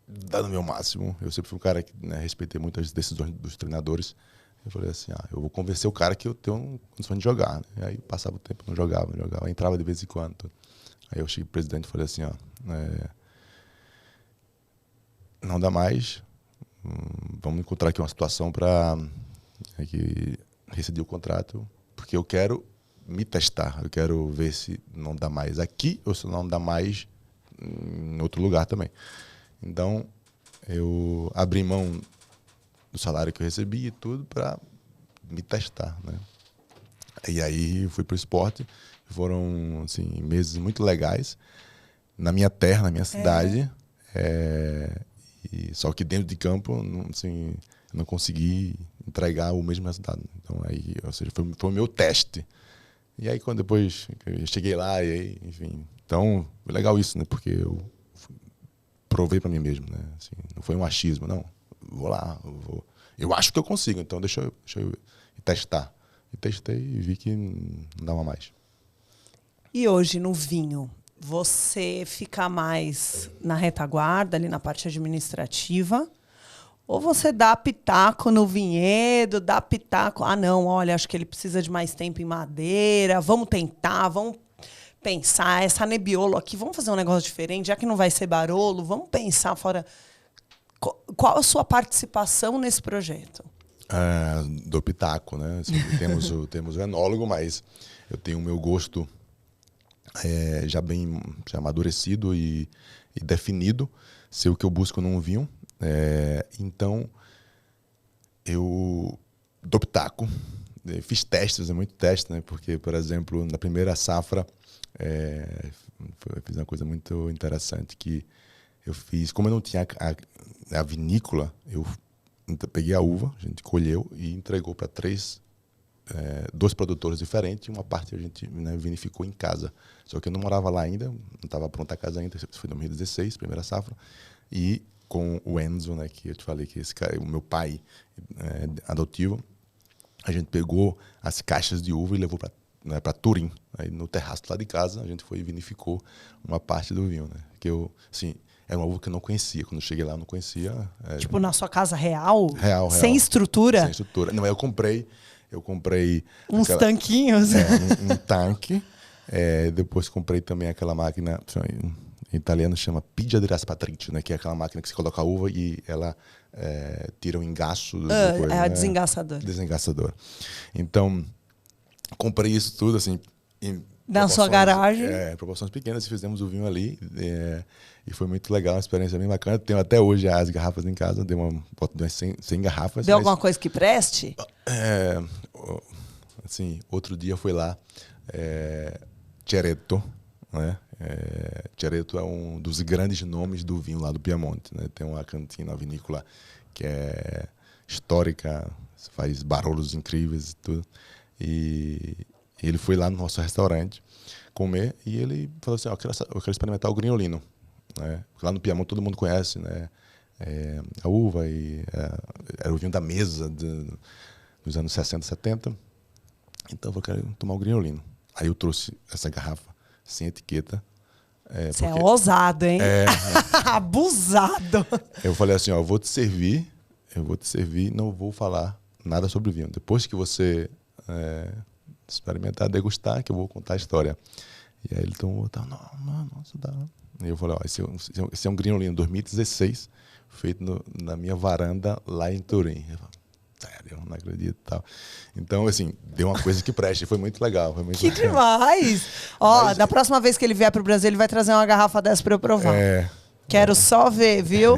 dando meu máximo. Eu sempre fui um cara que, né, respeitei muito as decisões dos treinadores. Eu falei assim, eu vou convencer o cara que eu tenho condição de jogar, né? E aí passava o tempo, não jogava. Aí entrava de vez em quando. Aí eu cheguei pro presidente e falei assim, não dá mais, vamos encontrar aqui uma situação para rescindir o contrato, porque eu quero me testar, eu quero ver se não dá mais aqui ou se não dá mais em outro lugar também. Então, eu abri mão do salário que eu recebi e tudo para me testar, né? E aí fui pro esporte. Foram assim, meses muito legais na minha terra, na minha cidade. Só que dentro de campo, assim, não consegui entregar o mesmo resultado. Então, aí, ou seja, foi o meu teste. E aí, quando depois eu cheguei lá, e aí, enfim. Então, foi legal isso, né? Porque eu provei para mim mesmo, né? Assim, não foi um achismo, não. Vou lá, eu acho que eu consigo, então deixa eu testar. E testei e vi que não dava mais. E hoje, no vinho, você fica mais na retaguarda, ali na parte administrativa? Ou você dá pitaco no vinhedo, dá pitaco... não, olha, acho que ele precisa de mais tempo em madeira, vamos tentar, vamos pensar, essa Nebbiolo aqui, vamos fazer um negócio diferente, já que não vai ser Barolo, vamos pensar fora... Qual a sua participação nesse projeto? Do pitaco, né? Assim, temos o enólogo, mas eu tenho o meu gosto já amadurecido e definido, ser o que eu busco num vinho. Então, eu dou pitaco. Fiz testes, muito teste, né? Porque, por exemplo, na primeira safra, eu fiz uma coisa muito interessante que eu fiz. Como eu não tinha a vinícola, eu peguei a uva, a gente colheu e entregou para dois produtores diferentes. Uma parte a gente, né, vinificou em casa. Só que eu não morava lá ainda, não estava pronta a casa ainda. Isso foi em 2016, primeira safra. E com o Enzo, né, que eu te falei que esse cara, o meu pai adotivo, a gente pegou as caixas de uva e levou para Turim. Aí no terraço lá de casa, a gente foi e vinificou uma parte do vinho, né? Que eu, assim, era uma uva que eu não conhecia. Quando eu cheguei lá, eu não conhecia. Tipo, na sua casa real? Real. Sem estrutura? Sem estrutura. Não, eu comprei uns tanquinhos. Um tanque. Depois comprei também aquela máquina, em italiano chama Pigia di Raspatricio, né? Que é aquela máquina que você coloca a uva e ela tira o engaço. Depois, É a né? Desengaçadora. Desengaçadora. Então, comprei isso tudo, assim, na sua garagem. Proporções pequenas, e fizemos o vinho ali. E foi muito legal, uma experiência bem bacana. Tenho até hoje as garrafas em casa, dei umas 100 garrafas. Deu alguma coisa que preste? Assim, outro dia foi lá, Ceretto, né? Ceretto é um dos grandes nomes do vinho lá do Piemonte, né? Tem uma cantina vinícola que é histórica, faz barulhos incríveis e tudo. E ele foi lá no nosso restaurante comer e ele falou assim, eu quero experimentar o Grignolino, né? Porque lá no Piemonte todo mundo conhece, né? A uva e era o vinho da mesa dos anos 60, 70. Então eu quero tomar o Grignolino. Aí eu trouxe essa garrafa sem etiqueta. Você é ousado, hein? Abusado. Eu falei assim, eu vou te servir, não vou falar nada sobre o vinho. Depois que você experimentar, degustar, que eu vou contar a história. E aí ele tomou, nossa, dá. E eu falei, esse é um Grignolino 2016, feito na minha varanda lá em Turim. Eu falei, sério, não acredito e tal. Então, assim, deu uma coisa que preste, foi muito legal. Foi muito legal. Demais! Da próxima vez que ele vier pro Brasil, ele vai trazer uma garrafa dessa para eu provar. Quero só ver, viu?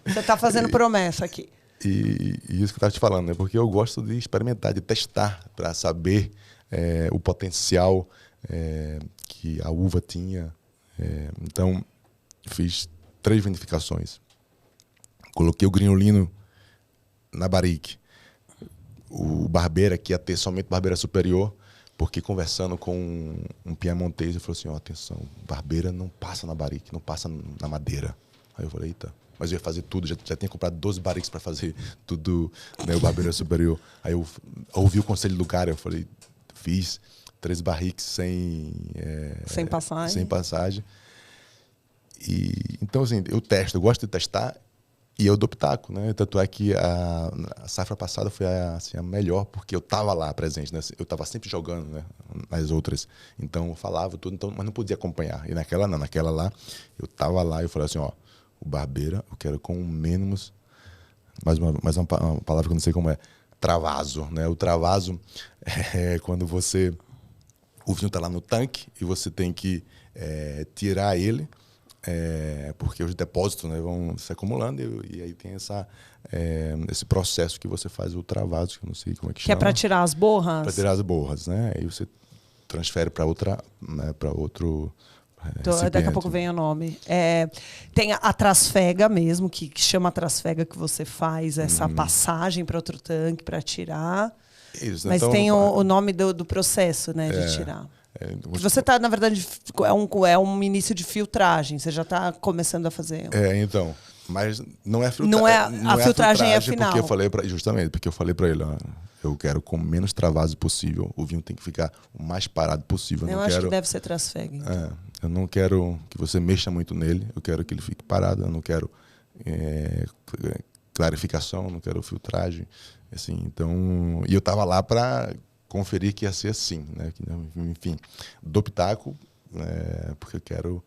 Você tá fazendo promessa aqui. E isso que eu estava te falando, né? Porque eu gosto de experimentar, de testar, para saber o potencial que a uva tinha. Então, fiz 3 vinificações. Coloquei o Grignolino na barrique. O Barbera, que ia ter somente Barbera superior, porque conversando com um piemontês, ele falou assim, atenção, Barbera não passa na barrique, não passa na madeira. Aí eu falei, eita. Mas eu ia fazer tudo, já tinha comprado 12 barriques para fazer tudo, né, o Barbera superior. Aí eu ouvi o conselho do cara, eu falei, fiz 3 barriques sem passagem. E, então, assim, eu gosto de testar e eu dou pitaco, né? Tanto é que a safra passada foi a melhor, porque eu estava lá presente, né? Eu estava sempre jogando, né, nas outras. Então, eu falava tudo, mas não podia acompanhar. E naquela lá, eu estava lá e eu falei assim, o Barbera, eu quero com menos, mais uma palavra que eu não sei como é, travaso, né? O travaso é quando o vinho está lá no tanque e você tem que tirar ele, porque os depósitos, né, vão se acumulando e aí tem esse processo que você faz o travaso, que eu não sei como é que chama. Que é para tirar as borras? Para tirar as borras, né? Aí você transfere para outro daqui a pouco vem o nome. Tem a trasfega mesmo, que chama a trasfega, que você faz essa passagem para outro tanque para tirar. Isso, mas então, tem o nome do processo, né, de tirar. Você está, na verdade, é um início de filtragem. Você já está começando a fazer. Então. Mas não é filtragem. Não é a filtragem é final. Porque eu falei porque eu falei para ele, eu quero com menos travaso possível. O vinho tem que ficar o mais parado possível. Eu acho que deve ser trasfega. Então. Eu não quero que você mexa muito nele. Eu quero que ele fique parado. Eu não quero clarificação. Eu não quero filtragem. Assim, então, e eu estava lá para conferir que ia ser assim, né? Enfim, dou pitaco, porque eu quero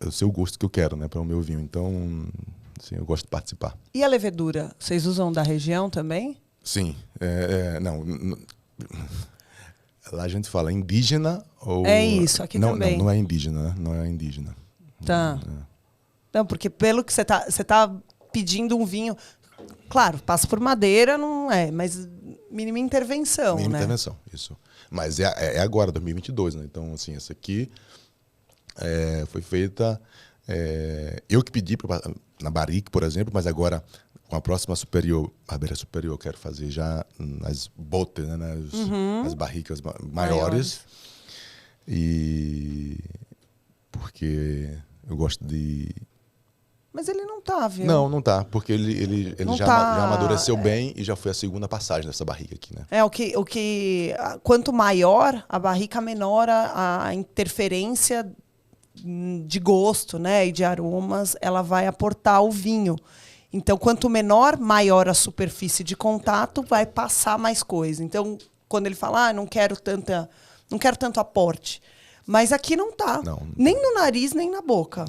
eu sei o gosto que eu quero, né, para o meu vinho. Então, assim, eu gosto de participar. E a levedura? Vocês usam da região também? Sim. Não. Lá a gente fala indígena ou... É isso, aqui também. Não é indígena, né? Não é indígena. Tá. Não, porque pelo que você tá pedindo um vinho Claro, passa por madeira, não é, mas mínima intervenção, Mínima né? intervenção, isso. Mas é agora, 2022, né? Então, assim, essa aqui foi feita... eu que pedi na Barrique, por exemplo, mas agora, com a próxima superior, barbeira superior, eu quero fazer já nas botes, né? Nas barricas maiores. E... Porque eu gosto de... Mas ele não tá, viu? Não tá, porque ele Não já, tá, já amadureceu bem e já foi a segunda passagem dessa barriga aqui, né? Quanto maior a barrica, menor a interferência de gosto, né, e de aromas, ela vai aportar o vinho. Então, quanto menor, maior a superfície de contato, vai passar mais coisa. Então, quando ele fala, não quero tanto aporte. Mas aqui não tá. Não. Nem no nariz, nem na boca.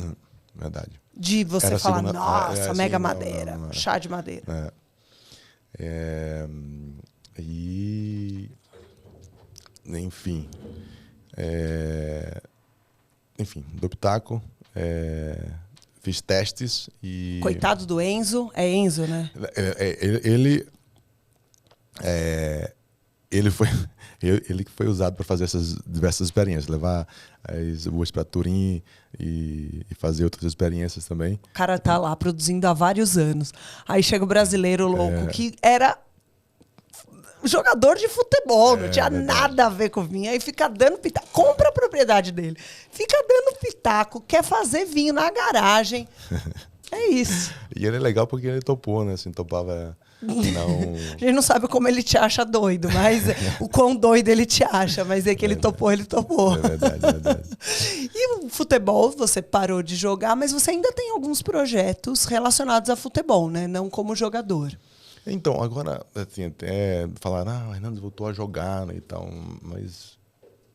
Verdade. De você Era a falar, segunda- nossa, mega assim, madeira, não. chá de madeira. E... Enfim. Enfim, do Pitaco. Fiz testes e... Coitado do Enzo. É Enzo, né? Ele foi ele que foi usado para fazer essas diversas experiências, levar as uvas para Turim e fazer outras experiências também. O cara tá lá produzindo há vários anos. Aí chega o brasileiro louco, que era jogador de futebol, não tinha nada a ver com vinho. Aí fica dando pitaco, compra a propriedade dele, fica dando pitaco, quer fazer vinho na garagem. É isso. E ele é legal porque ele topou, né? Assim, topava... Não... A gente não sabe como ele te acha doido, mas o quão doido ele te acha, mas é que ele topou, ele topou. É verdade, é verdade. E o futebol, você parou de jogar, mas você ainda tem alguns projetos relacionados a futebol, né? Não como jogador. Então, agora, assim, até falaram, o Hernando voltou a jogar, né, e tal, mas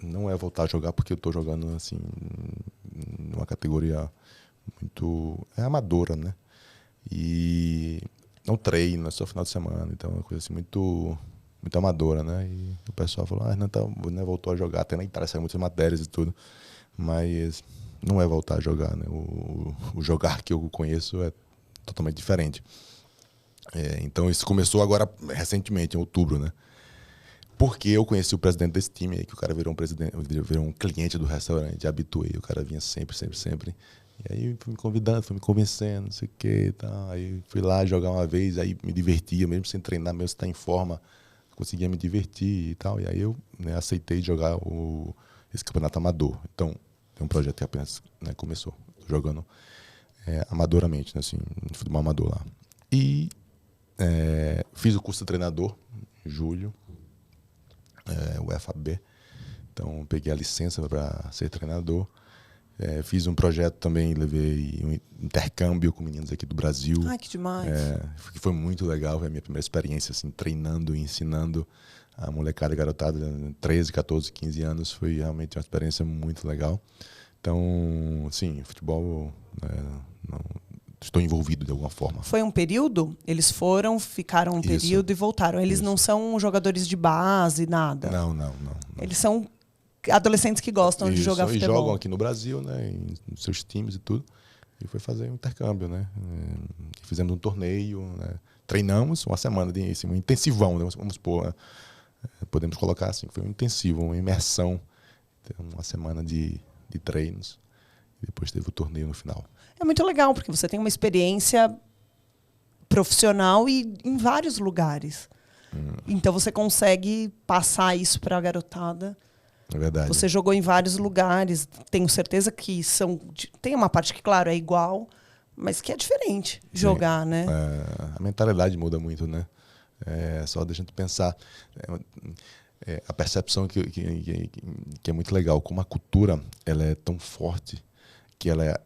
não é voltar a jogar porque eu estou jogando, assim, numa categoria muito amadora, né? E não treino, é só final de semana, então é uma coisa assim muito amadora, né? E o pessoal falou, né, voltou a jogar, até na Itália saiu muitas matérias e tudo, mas não é voltar a jogar, né? O jogar que eu conheço é totalmente diferente. Então isso começou agora recentemente, em outubro, né? Porque eu conheci o presidente desse time aí, que o cara virou um cliente do restaurante, habituei, o cara vinha sempre. E aí fui me convidando, fui me convencendo, não sei o que e tal. Aí fui lá jogar uma vez, aí me divertia, mesmo sem treinar, mesmo sem estar em forma, conseguia me divertir e tal. E aí eu, né, aceitei jogar esse campeonato amador. Então, tem um projeto que apenas, né, começou, jogando amadoramente, né, assim, futebol amador lá. E fiz o curso de treinador em julho, o FAB. Então, peguei a licença para ser treinador. Fiz um projeto também, levei um intercâmbio com meninos aqui do Brasil. Ai, que demais. Que foi muito legal, foi a minha primeira experiência, assim, treinando e ensinando a molecada e garotada, 13, 14, 15 anos. Foi realmente uma experiência muito legal. Então, sim, futebol, estou envolvido de alguma forma. Foi um período? Eles ficaram um período e voltaram. Eles não são jogadores de base, nada? Não. Eles são adolescentes que gostam de jogar futebol. E jogam aqui no Brasil, né, em seus times e tudo. E foi fazer um intercâmbio, né? Fizemos um torneio, né? Treinamos uma semana de assim, um intensivão, né? Vamos supor, né? Podemos colocar assim, foi um intensivo, uma imersão, uma semana de treinos. E depois teve o torneio no final. É muito legal, porque você tem uma experiência profissional e em vários lugares. Então você consegue passar isso para a garotada. É verdade. Você jogou em vários lugares. Tenho certeza que tem uma parte que, claro, é igual, mas que é diferente jogar, né? A mentalidade muda muito, né? Só deixa a gente pensar. A percepção que é muito legal. Como a cultura ela é tão forte que ela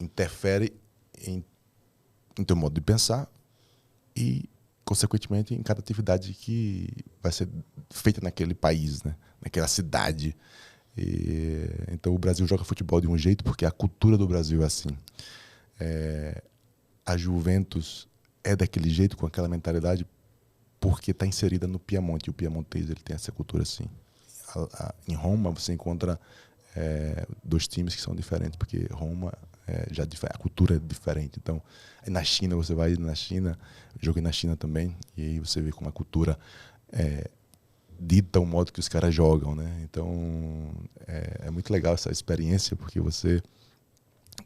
interfere em teu modo de pensar e, consequentemente, em cada atividade que vai ser feita naquele país, né? Naquela cidade. Então, o Brasil joga futebol de um jeito porque a cultura do Brasil é assim. A Juventus é daquele jeito, com aquela mentalidade, porque está inserida no Piemonte. E o piemontês ele tem essa cultura assim. Em Roma, você encontra dois times que são diferentes, porque Roma a cultura é diferente. Então, na China, você vai na China, joguei na China também, e aí você vê como a cultura dita o modo que os caras jogam, né? Então, é muito legal essa experiência, porque você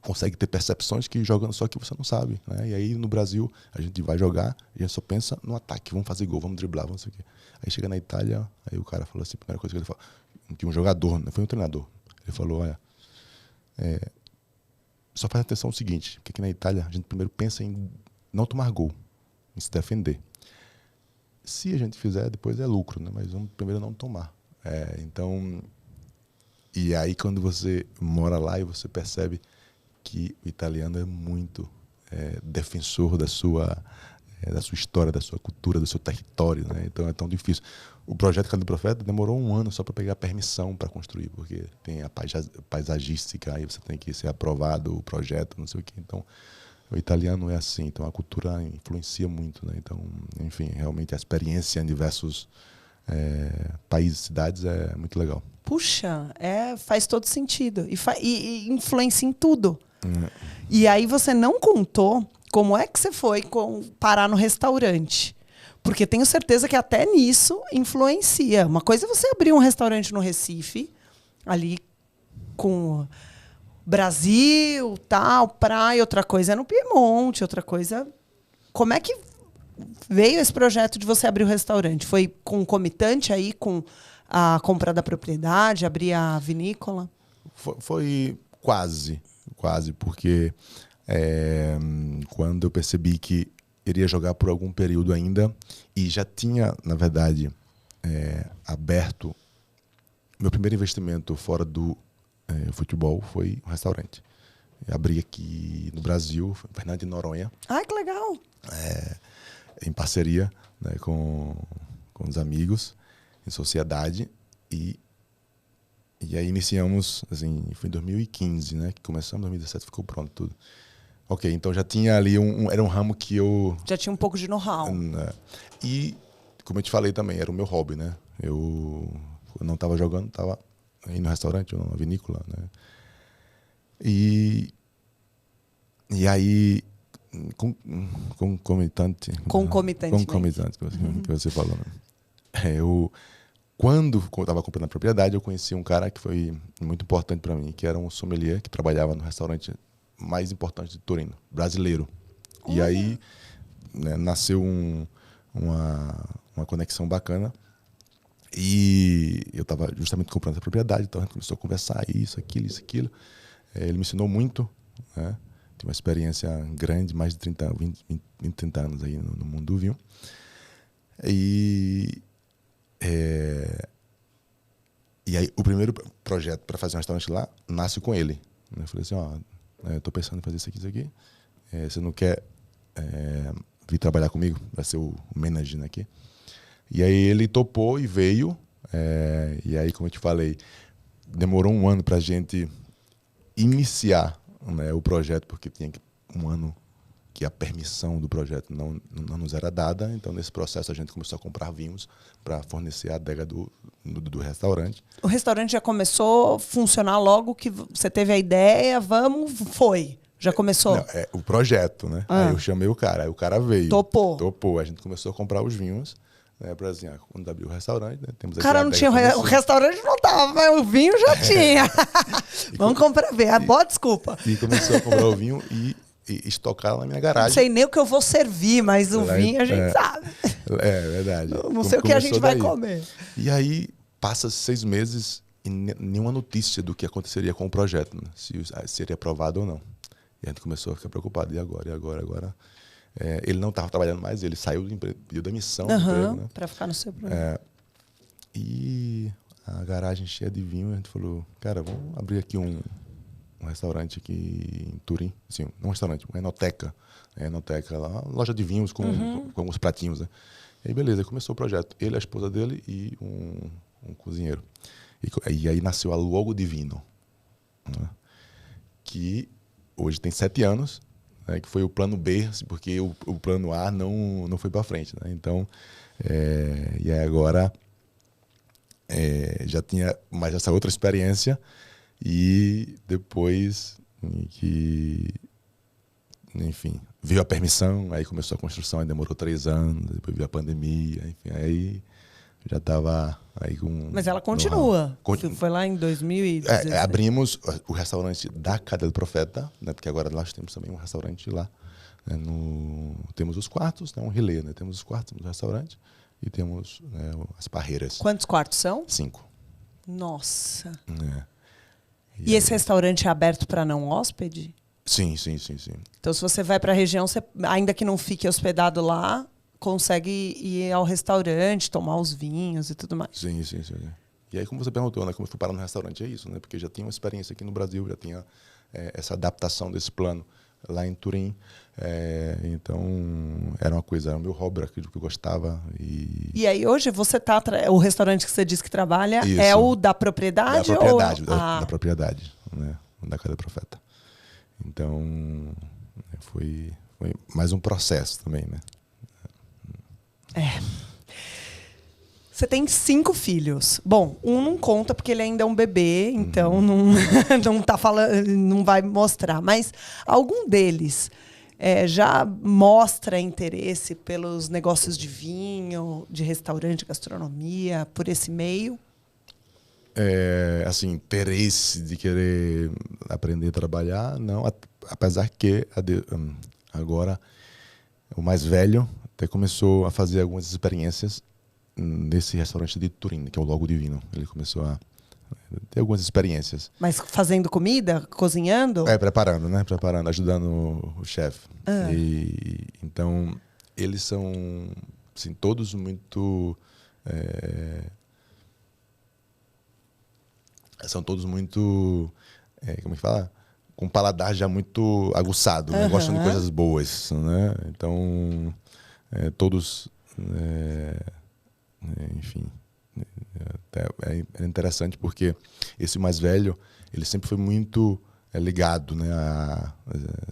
consegue ter percepções que jogando só que você não sabe, né? E aí no Brasil a gente vai jogar e a gente só pensa no ataque, vamos fazer gol, vamos driblar, vamos sei o quê. Aí chega na Itália, aí o cara falou assim, a primeira coisa que ele falou, que um jogador, não foi um treinador, ele falou, olha, só presta atenção no seguinte, porque aqui na Itália a gente primeiro pensa em não tomar gol, em se defender. Se a gente fizer, depois é lucro, né? Mas vamos primeiro não tomar. Então, e aí quando você mora lá e você percebe que o italiano é muito defensor da sua história, da sua cultura, do seu território, né? Então é tão difícil. O projeto Casa do Profeta demorou 1 ano só para pegar permissão para construir, porque tem a paisagística, aí você tem que ser aprovado o projeto, não sei o quê. Então, o italiano é assim, então a cultura influencia muito, né? Então, enfim, realmente a experiência em diversos países e cidades é muito legal. Puxa, faz todo sentido. E influencia em tudo. E aí você não contou como é que você foi parar no restaurante. Porque tenho certeza que até nisso influencia. Uma coisa é você abrir um restaurante no Recife, ali com Brasil, tal, praia. Outra coisa é no Piemonte, outra coisa... Como é que veio esse projeto de você abrir o restaurante? Foi concomitante aí com a compra da propriedade, abrir a vinícola? Foi quase, porque quando eu percebi que iria jogar por algum período ainda e já tinha, na verdade, aberto meu primeiro investimento fora do futebol foi um restaurante. Eu abri aqui no Brasil, Fernando de Noronha. Ai, que legal! Em parceria, né, com os amigos, em sociedade, e aí iniciamos, assim, foi em 2015, né, que começamos, em 2017 ficou pronto tudo. Ok, então já tinha ali era um ramo que eu... Já tinha um pouco de know-how. E, como eu te falei também, era o meu hobby, né? Eu não estava jogando, estava indo no restaurante ou na vinícola, né? E aí... Concomitante que você falou, né? Quando eu estava comprando a propriedade, eu conheci um cara que foi muito importante para mim, que era um sommelier que trabalhava no restaurante mais importante de Turino, brasileiro. Olha. E aí, né, nasceu uma conexão bacana. E eu estava justamente comprando essa propriedade, então a gente começou a conversar isso, aquilo. Ele me ensinou muito, né? Tive uma experiência grande, mais de 30 anos aí no mundo do vinho. E aí o primeiro projeto para fazer um restaurante lá nasce com ele. Eu falei assim, eu estou pensando em fazer isso aqui. Você não quer vir trabalhar comigo? Vai ser o manager aqui. E aí ele topou e veio. E aí, como eu te falei, demorou 1 ano para a gente iniciar, né, o projeto, porque tinha 1 ano que a permissão do projeto não nos era dada. Então, nesse processo, a gente começou a comprar vinhos para fornecer a adega do restaurante. O restaurante já começou a funcionar logo que você teve a ideia, foi? Já começou? Não, o projeto, né? Aí eu chamei o cara, aí o cara veio. Topou. A gente começou a comprar os vinhos, né, para assim, quando abrir o restaurante, né, temos aqui cara, não tinha, o restaurante não tava, mas o vinho já tinha. Vamos comprar, boa desculpa. E começou a comprar o vinho e estocar na minha garagem. Não sei nem o que eu vou servir, mas o vinho a gente sabe. É verdade. Não sei o que a gente vai comer. E aí, passa 6 meses e nenhuma notícia do que aconteceria com o projeto, né? Se seria aprovado ou não. E a gente começou a ficar preocupado. E agora? Ele não estava trabalhando mais, ele saiu do emprego, pediu demissão do emprego, né? Para ficar no seu projeto. E a garagem cheia de vinho, a gente falou, cara, vamos abrir aqui um restaurante aqui em Turim, assim, não um restaurante, uma enoteca. Enoteca lá, uma loja de vinhos com alguns pratinhos, né? E aí, beleza, começou o projeto. Ele, a esposa dele e um cozinheiro. E aí nasceu a Luogo di Vino, né? Que hoje tem 7 anos, né? Que foi o plano B, assim, porque o plano A não foi para frente, né? Então, e aí agora já tinha mais essa outra experiência. E depois e que, enfim, veio a permissão, aí começou a construção, aí demorou 3 anos, depois veio a pandemia, enfim, aí já estava aí com... Mas ela continua. Foi lá em 2016. Abrimos o restaurante da Cadeia do Profeta, né, porque agora nós temos também um restaurante lá. Né, temos os quartos, né, um relé, né, temos os quartos no restaurante e temos, né, as parreiras. Quantos quartos são? 5. Nossa. E E esse restaurante é aberto para não hóspede? Sim. Então, se você vai para a região, você, ainda que não fique hospedado lá, consegue ir ao restaurante, tomar os vinhos e tudo mais. Sim. E aí, como você perguntou, né, como eu fui parar no restaurante, é isso, né? Porque já tinha uma experiência aqui no Brasil, já tinha essa adaptação desse plano lá em Turim. Então, era uma coisa, era o meu hobby, aquilo que eu gostava. E aí, hoje, você tá... O restaurante que você disse que trabalha isso. É o da propriedade? Da propriedade, né? Da Cadeia do Profeta. Então, foi mais um processo também, né? Você tem 5 filhos. Bom, um não conta porque ele ainda é um bebê, então não tá falando, não vai mostrar. Mas algum deles já mostra interesse pelos negócios de vinho, de restaurante, gastronomia, por esse meio? Assim, interesse de querer aprender a trabalhar, não. Apesar que agora o mais velho até começou a fazer algumas experiências nesse restaurante de Turim, que é o Logo Divino. Ele começou a ter algumas experiências. Mas fazendo comida? Cozinhando? Preparando, né? Preparando, ajudando o chefe. Então, eles são, assim, todos muito... são todos muito... como é que fala? Com um paladar já muito aguçado, né? Gostam de coisas boas, né? Então... todos, enfim, é interessante porque esse mais velho, ele sempre foi muito ligado, né,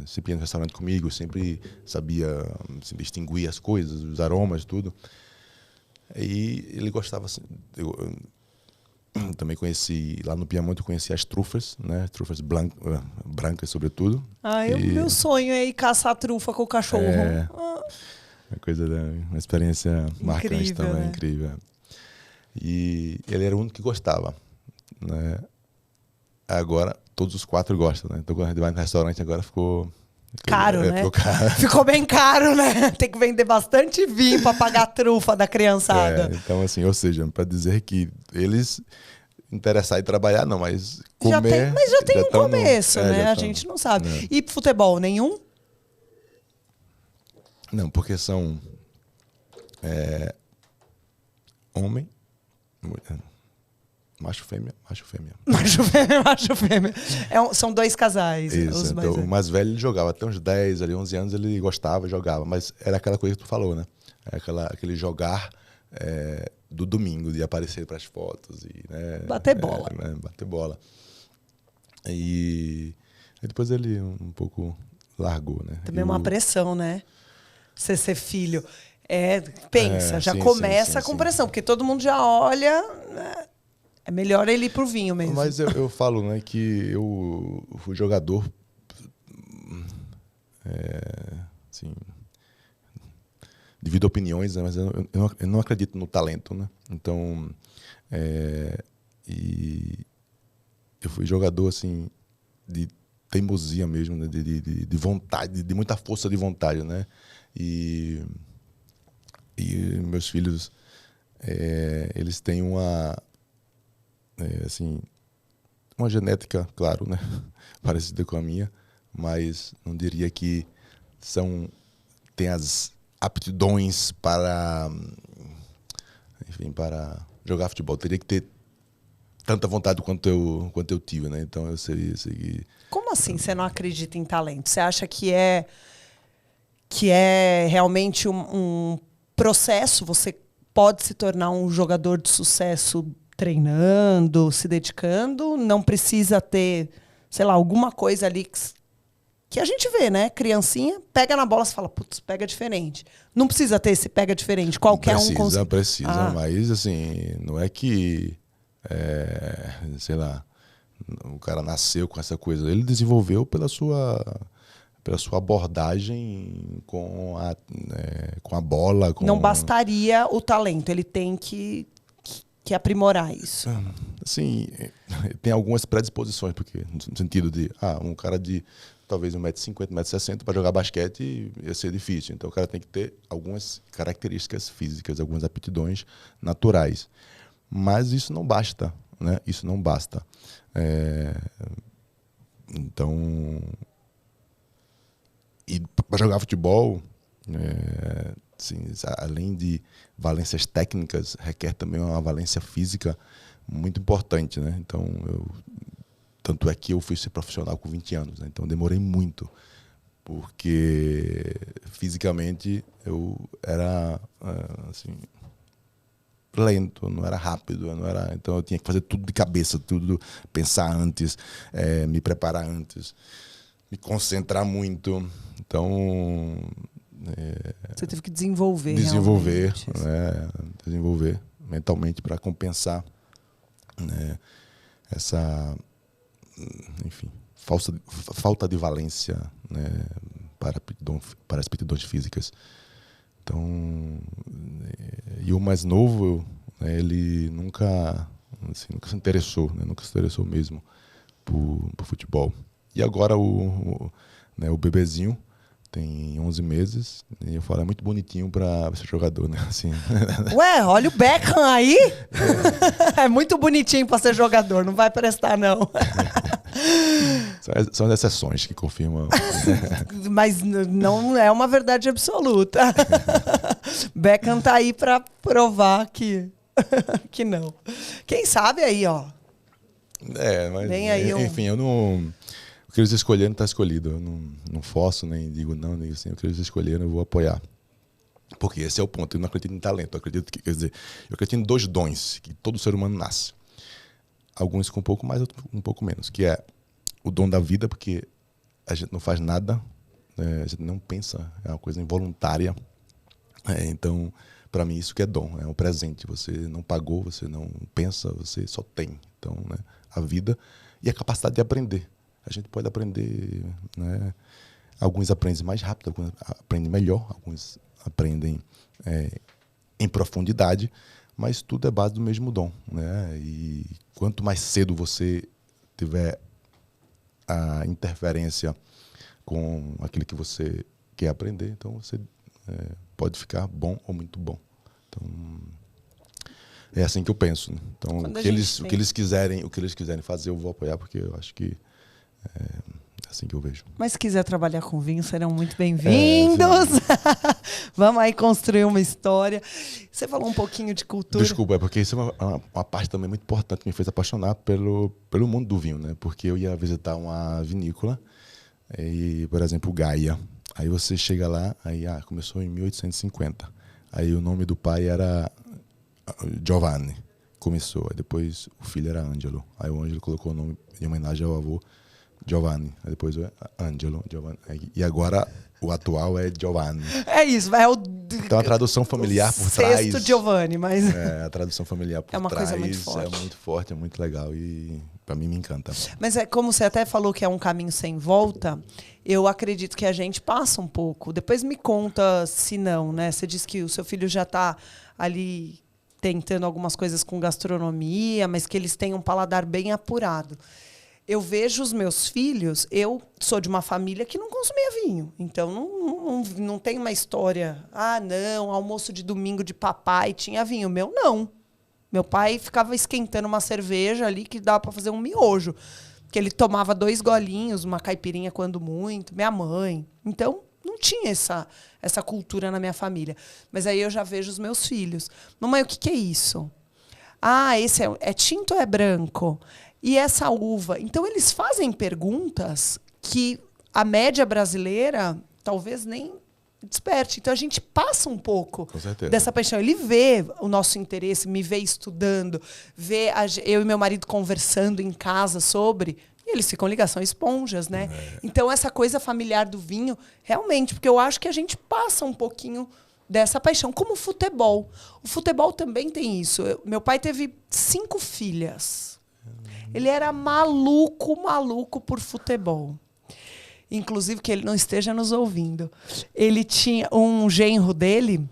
sempre ia no restaurante comigo, sempre sabia assim, distinguir as coisas, os aromas, tudo. E ele gostava, assim, eu também conheci, lá no Piemonte, eu conheci as trufas, né, trufas brancas sobretudo. Meu sonho é ir caçar trufa com o cachorro. Uma experiência marcante incrível, também, né? incrível. E ele era o único que gostava, né? Agora, todos os 4 gostam, né? Então, quando a gente vai no restaurante, agora ficou... Caro, né? Ficou caro. Ficou bem caro, né? Tem que vender bastante vinho para pagar a trufa da criançada. Então, assim, ou seja, para dizer que eles interessaram em trabalhar, não, mas comer... Mas já tem um começo, né? A tão, gente não sabe. E futebol, nenhum? Não, porque são homem, mulher, macho, fêmea. Macho, fêmea. São 2 casais. Isso, então, o mais velho ele jogava até uns 10, ali, 11 anos, ele gostava, jogava. Mas era aquela coisa que tu falou, né? Aquele jogar do domingo, de aparecer para as fotos. E, bater bola. Bater bola. E depois ele um pouco largou, né? Também é uma pressão, né? Você ser filho. Pensa, já começa com pressão, porque todo mundo já olha... É melhor ele ir pro vinho mesmo. Mas eu falo, né, que eu fui jogador... assim, divido opiniões, né, mas eu não acredito no talento, né? Então, e eu fui jogador, assim, de teimosia mesmo, né? de vontade, de muita força de vontade, né? E meus filhos, eles têm assim, uma genética, claro, né? Parecida com a minha, mas não diria que têm as aptidões para, enfim, para jogar futebol. Teria que ter tanta vontade quanto eu tive, né? Então eu seria seguir. Como assim você não acredita em talento? Você acha que é realmente um processo? Você pode se tornar um jogador de sucesso treinando, se dedicando? Não precisa ter, sei lá, alguma coisa ali que a gente vê, né? Criancinha pega na bola e fala, putz, pega diferente. Não precisa ter esse pega diferente. Qualquer um consegue. Precisa, mas assim, não é que, sei lá, O cara nasceu com essa coisa. Ele desenvolveu pela sua abordagem com a bola. Não bastaria o talento, ele tem que aprimorar isso. Assim, tem algumas predisposições, porque no sentido de um cara de talvez 1,50 m, 1,60 m para jogar basquete ia ser difícil. Então o cara tem que ter algumas características físicas, algumas aptidões naturais. Mas isso não basta, né? Isso não basta. Então, e para jogar futebol, assim, além de valências técnicas, requer também uma valência física muito importante, né? Então, tanto é que eu fui ser profissional com 20 anos, né? Então demorei muito, porque fisicamente eu era assim, lento, não era rápido, então eu tinha que fazer tudo de cabeça, tudo, pensar antes, me preparar antes, me concentrar muito. Então você teve que desenvolver mentalmente para compensar, né, essa, enfim, falta de valência, né, para as aptidões físicas. Então, e o mais novo, né, ele nunca se interessou, né, nunca se interessou mesmo por futebol. E agora o bebezinho tem 11 meses, e eu falo, é muito bonitinho para ser jogador, né? Assim. Ué, olha o Beckham aí! É muito bonitinho para ser jogador, não vai prestar, não. São as exceções que confirmam. Mas não é uma verdade absoluta. Beckham tá aí para provar que não. Quem sabe aí, ó. Mas vem aí enfim, eu não... O que eles escolheram está escolhido. Eu não forço, nem digo não, nem assim. O que eles escolheram, eu vou apoiar. Porque esse é o ponto. Eu não acredito em talento. Eu acredito em 2 dons que todo ser humano nasce. Alguns com um pouco mais, outros com um pouco menos. Que é o dom da vida, porque a gente não faz nada, a gente não pensa, é uma coisa involuntária. Então, para mim, isso que é dom, é um presente. Você não pagou, você não pensa, você só tem. Então, né, a vida e a capacidade de aprender. A gente pode aprender, né? Alguns aprendem mais rápido, alguns aprendem melhor, alguns aprendem em profundidade, mas tudo é base do mesmo dom, né? E quanto mais cedo você tiver a interferência com aquilo que você quer aprender, então você pode ficar bom ou muito bom. Então, é assim que eu penso, né? Então, o que eles quiserem fazer, eu vou apoiar, porque eu acho que é assim que eu vejo. Mas se quiser trabalhar com vinho, serão muito bem-vindos. Vamos aí construir uma história. Você falou um pouquinho de cultura. Desculpa, é porque isso é uma parte também muito importante que me fez apaixonar pelo mundo do vinho, né? Porque eu ia visitar uma vinícola, e, por exemplo, Gaia. Aí você chega lá, aí começou em 1850. Aí o nome do pai era Giovanni. Começou, aí depois o filho era Ângelo. Aí o Ângelo colocou o nome em homenagem ao avô Giovanni, aí depois o Ângelo, Giovanni, e agora o atual é Giovanni. É isso, então a tradução familiar por trás. Sexto Giovanni, mas a tradução familiar por uma trás coisa muito forte. É muito forte, é muito legal e para mim me encanta. Mas como você até falou que é um caminho sem volta, eu acredito que a gente passa um pouco. Depois me conta se não, né? Você disse que o seu filho já está ali tentando algumas coisas com gastronomia, mas que eles têm um paladar bem apurado. Eu vejo os meus filhos, eu sou de uma família que não consumia vinho. Então, não tem uma história, não, almoço de domingo de papai tinha vinho. Meu, não. Meu pai ficava esquentando uma cerveja ali que dava para fazer um miojo. Que ele tomava 2 golinhos, uma caipirinha quando muito, minha mãe. Então, não tinha essa cultura na minha família. Mas aí eu já vejo os meus filhos. Mamãe, o que é isso? Esse é tinto ou é branco? E essa uva? Então, eles fazem perguntas que a média brasileira talvez nem desperte. Então, a gente passa um pouco dessa paixão. Ele vê o nosso interesse, me vê estudando, vê eu e meu marido conversando em casa sobre... E eles ficam ligados, são esponjas, né? Então, essa coisa familiar do vinho, realmente, porque eu acho que a gente passa um pouquinho dessa paixão, como o futebol. O futebol também tem isso. Meu pai teve 5 filhas. Ele era maluco por futebol. Inclusive, que ele não esteja nos ouvindo. Ele tinha um genro dele,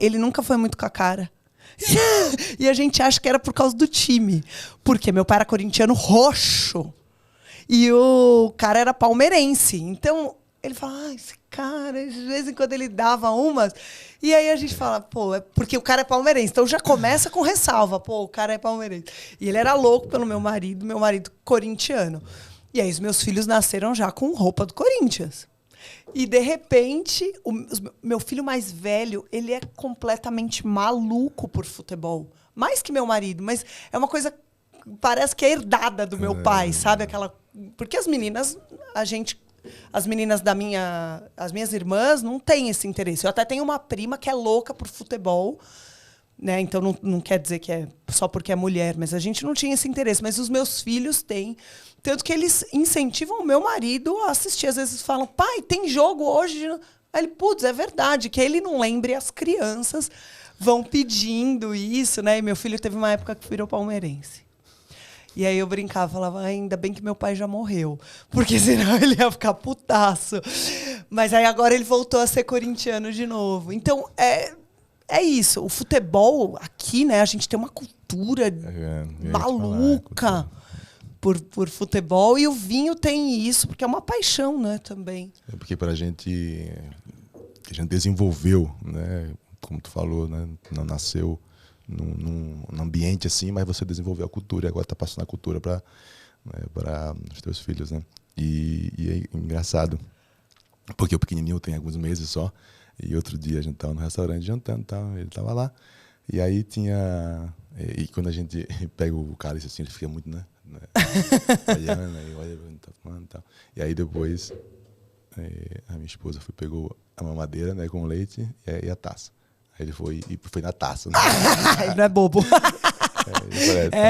ele nunca foi muito com a cara. E a gente acha que era por causa do time. Porque meu pai era corintiano roxo. E o cara era palmeirense. Então, ele fala, esse cara, de vez em quando ele dava umas. E aí a gente fala, pô, é porque o cara é palmeirense. Então já começa com ressalva, pô, o cara é palmeirense. E ele era louco pelo meu marido corintiano. E aí os meus filhos nasceram já com roupa do Corinthians. E, de repente, meu filho mais velho, ele é completamente maluco por futebol. Mais que meu marido, mas é uma coisa, parece que é herdada do meu pai, sabe? Porque as meninas, as meninas as minhas irmãs não têm esse interesse. Eu até tenho uma prima que é louca por futebol, né? Então não quer dizer que é só porque é mulher, mas a gente não tinha esse interesse. Mas os meus filhos têm. Tanto que eles incentivam o meu marido a assistir. Às vezes falam, pai, tem jogo hoje. Aí ele, putz, é verdade. Que ele não lembre, as crianças vão pedindo isso, né? E meu filho teve uma época que virou palmeirense. E aí eu brincava, falava, ainda bem que meu pai já morreu. Porque senão ele ia ficar putaço. Mas aí agora ele voltou a ser corintiano de novo. Então, é isso. O futebol aqui, né? A gente tem uma cultura maluca por futebol. E o vinho tem isso, porque é uma paixão, né? Também. É porque pra gente... A gente desenvolveu, né? Como tu falou, né? Não nasceu num ambiente assim, mas você desenvolveu a cultura. E agora tá passando a cultura para os teus filhos, né? E é engraçado. Porque o pequenininho tem alguns meses só. E outro dia a gente estava no restaurante jantando, ele estava lá. E aí tinha... E quando a gente pega o cálice assim, ele fica muito, né? Olhando, aí olha, tá falando e tal. E aí depois a minha esposa pegou a mamadeira, né, com leite e a taça. Aí ele foi na taça. Né? Ele não é bobo.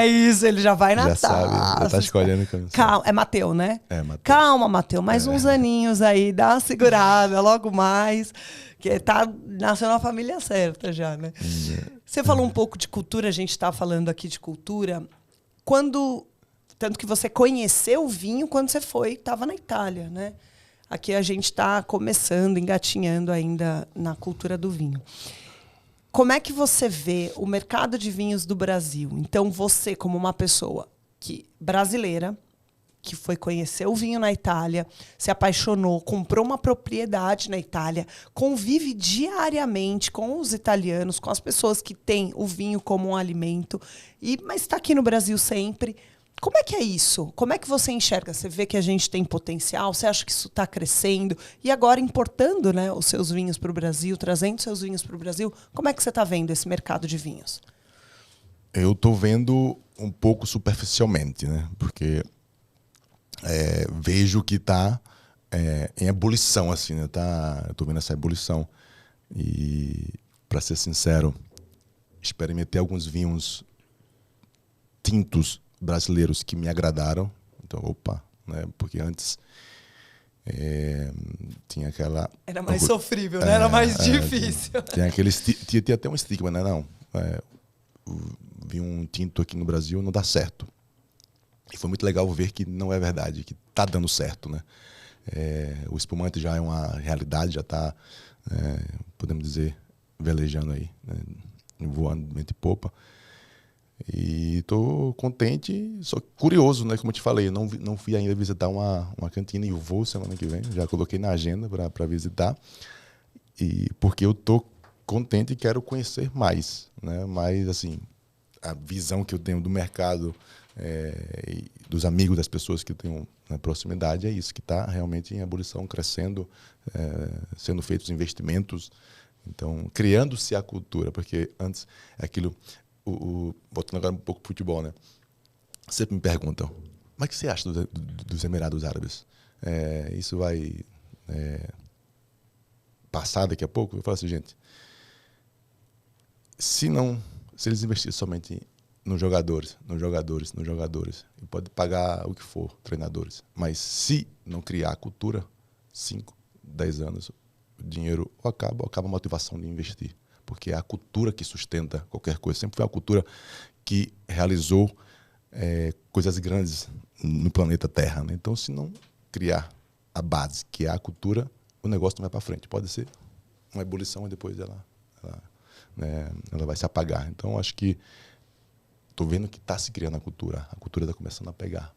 Isso, ele já vai na taça. Sabe, já tá escolhendo. Calma, é Mateu, né? É, Mateu. Calma, Mateu, mais uns aninhos aí, dá uma segurada, logo mais. Que nasceu na família certa já, né? Você falou um pouco de cultura, a gente está falando aqui de cultura. Tanto que você conheceu o vinho quando você estava na Itália, né? Aqui a gente está começando, engatinhando ainda na cultura do vinho. Como é que você vê o mercado de vinhos do Brasil? Então, você, como uma pessoa brasileira, que foi conhecer o vinho na Itália, se apaixonou, comprou uma propriedade na Itália, convive diariamente com os italianos, com as pessoas que têm o vinho como um alimento, mas está aqui no Brasil sempre. Como é que é isso? Como é que você enxerga? Você vê que a gente tem potencial? Você acha que isso está crescendo? E agora importando, né, os seus vinhos para o Brasil, trazendo seus vinhos para o Brasil, como é que você está vendo esse mercado de vinhos? Eu estou vendo um pouco superficialmente, né? Porque vejo que está em ebulição, assim, né? Eu estou vendo essa ebulição. E, para ser sincero, experimentei alguns vinhos tintos brasileiros que me agradaram. Então, né? Porque antes tinha aquela... Era mais sofrível, né? Era mais difícil. Tinha até um estigma, né? Não, vi um tinto aqui no Brasil, não dá certo. E foi muito legal ver que não é verdade, que está dando certo, né? O espumante já é uma realidade, já está, podemos dizer, velejando aí, né? Voando de vento e popa. E estou contente, só curioso, né? Como eu te falei, não fui ainda visitar uma cantina e eu vou semana que vem. Já coloquei na agenda para visitar. E porque eu estou contente e quero conhecer mais, né? Mas, assim, a visão que eu tenho do mercado e dos amigos, das pessoas que eu tenho na proximidade, é isso, que está realmente em ebulição, crescendo, sendo feitos investimentos. Então, criando-se a cultura, porque antes aquilo... Voltando agora um pouco para o futebol, né? Sempre me perguntam, mas o que você acha dos Emirados Árabes? Isso vai passar daqui a pouco? Eu falo assim, gente, se eles investirem somente nos jogadores, e pode pagar o que for, treinadores, mas se não criar a cultura, 5, 10 anos, o dinheiro ou acaba a motivação de investir. Porque é a cultura que sustenta qualquer coisa. Sempre foi a cultura que realizou coisas grandes no planeta Terra, né? Então, se não criar a base, que é a cultura, o negócio não vai para frente. Pode ser uma ebulição e depois ela vai se apagar. Então, acho que estou vendo que está se criando a cultura está começando a pegar.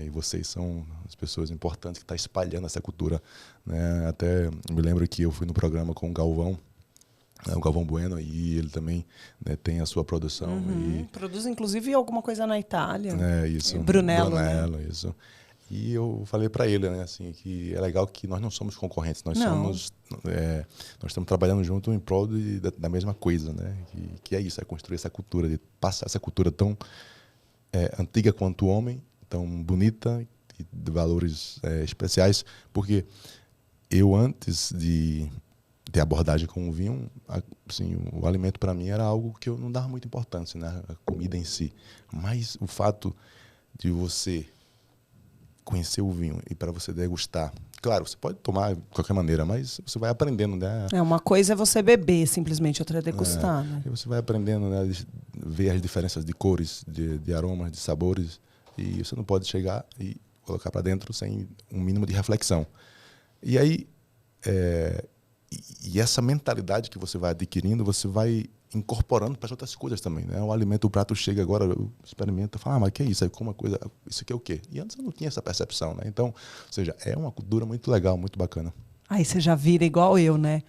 E vocês são as pessoas importantes que estão espalhando essa cultura, né? Até me lembro que eu fui no programa com o Galvão Bueno, e ele também, né, tem a sua produção. Produz, inclusive, alguma coisa na Itália. Isso. Brunello, né? Isso. E eu falei para ele, né, assim, que é legal que nós não somos concorrentes, nós estamos trabalhando junto em prol da mesma coisa, né? Que é isso, é construir essa cultura, de passar essa cultura tão antiga quanto o homem, tão bonita, e de valores especiais, porque eu, antes de ter abordagem com o vinho, assim, o alimento para mim era algo que eu não dava muita importância, né? A comida em si. Mas o fato de você conhecer o vinho e para você degustar, claro, você pode tomar de qualquer maneira, mas você vai aprendendo, né? Uma coisa é você beber, simplesmente, outra é degustar, né? E você vai aprendendo, né? Ver as diferenças de cores, de aromas, de sabores, e você não pode chegar e colocar para dentro sem um mínimo de reflexão. E aí, e essa mentalidade que você vai adquirindo, você vai incorporando para as outras coisas também, né? O alimento, o prato chega agora, eu experimento, falo, mas que é isso? Aí como uma coisa, isso aqui é o quê? E antes eu não tinha essa percepção, né? Então, ou seja, é uma cultura muito legal, muito bacana. Aí você já vira igual eu, né?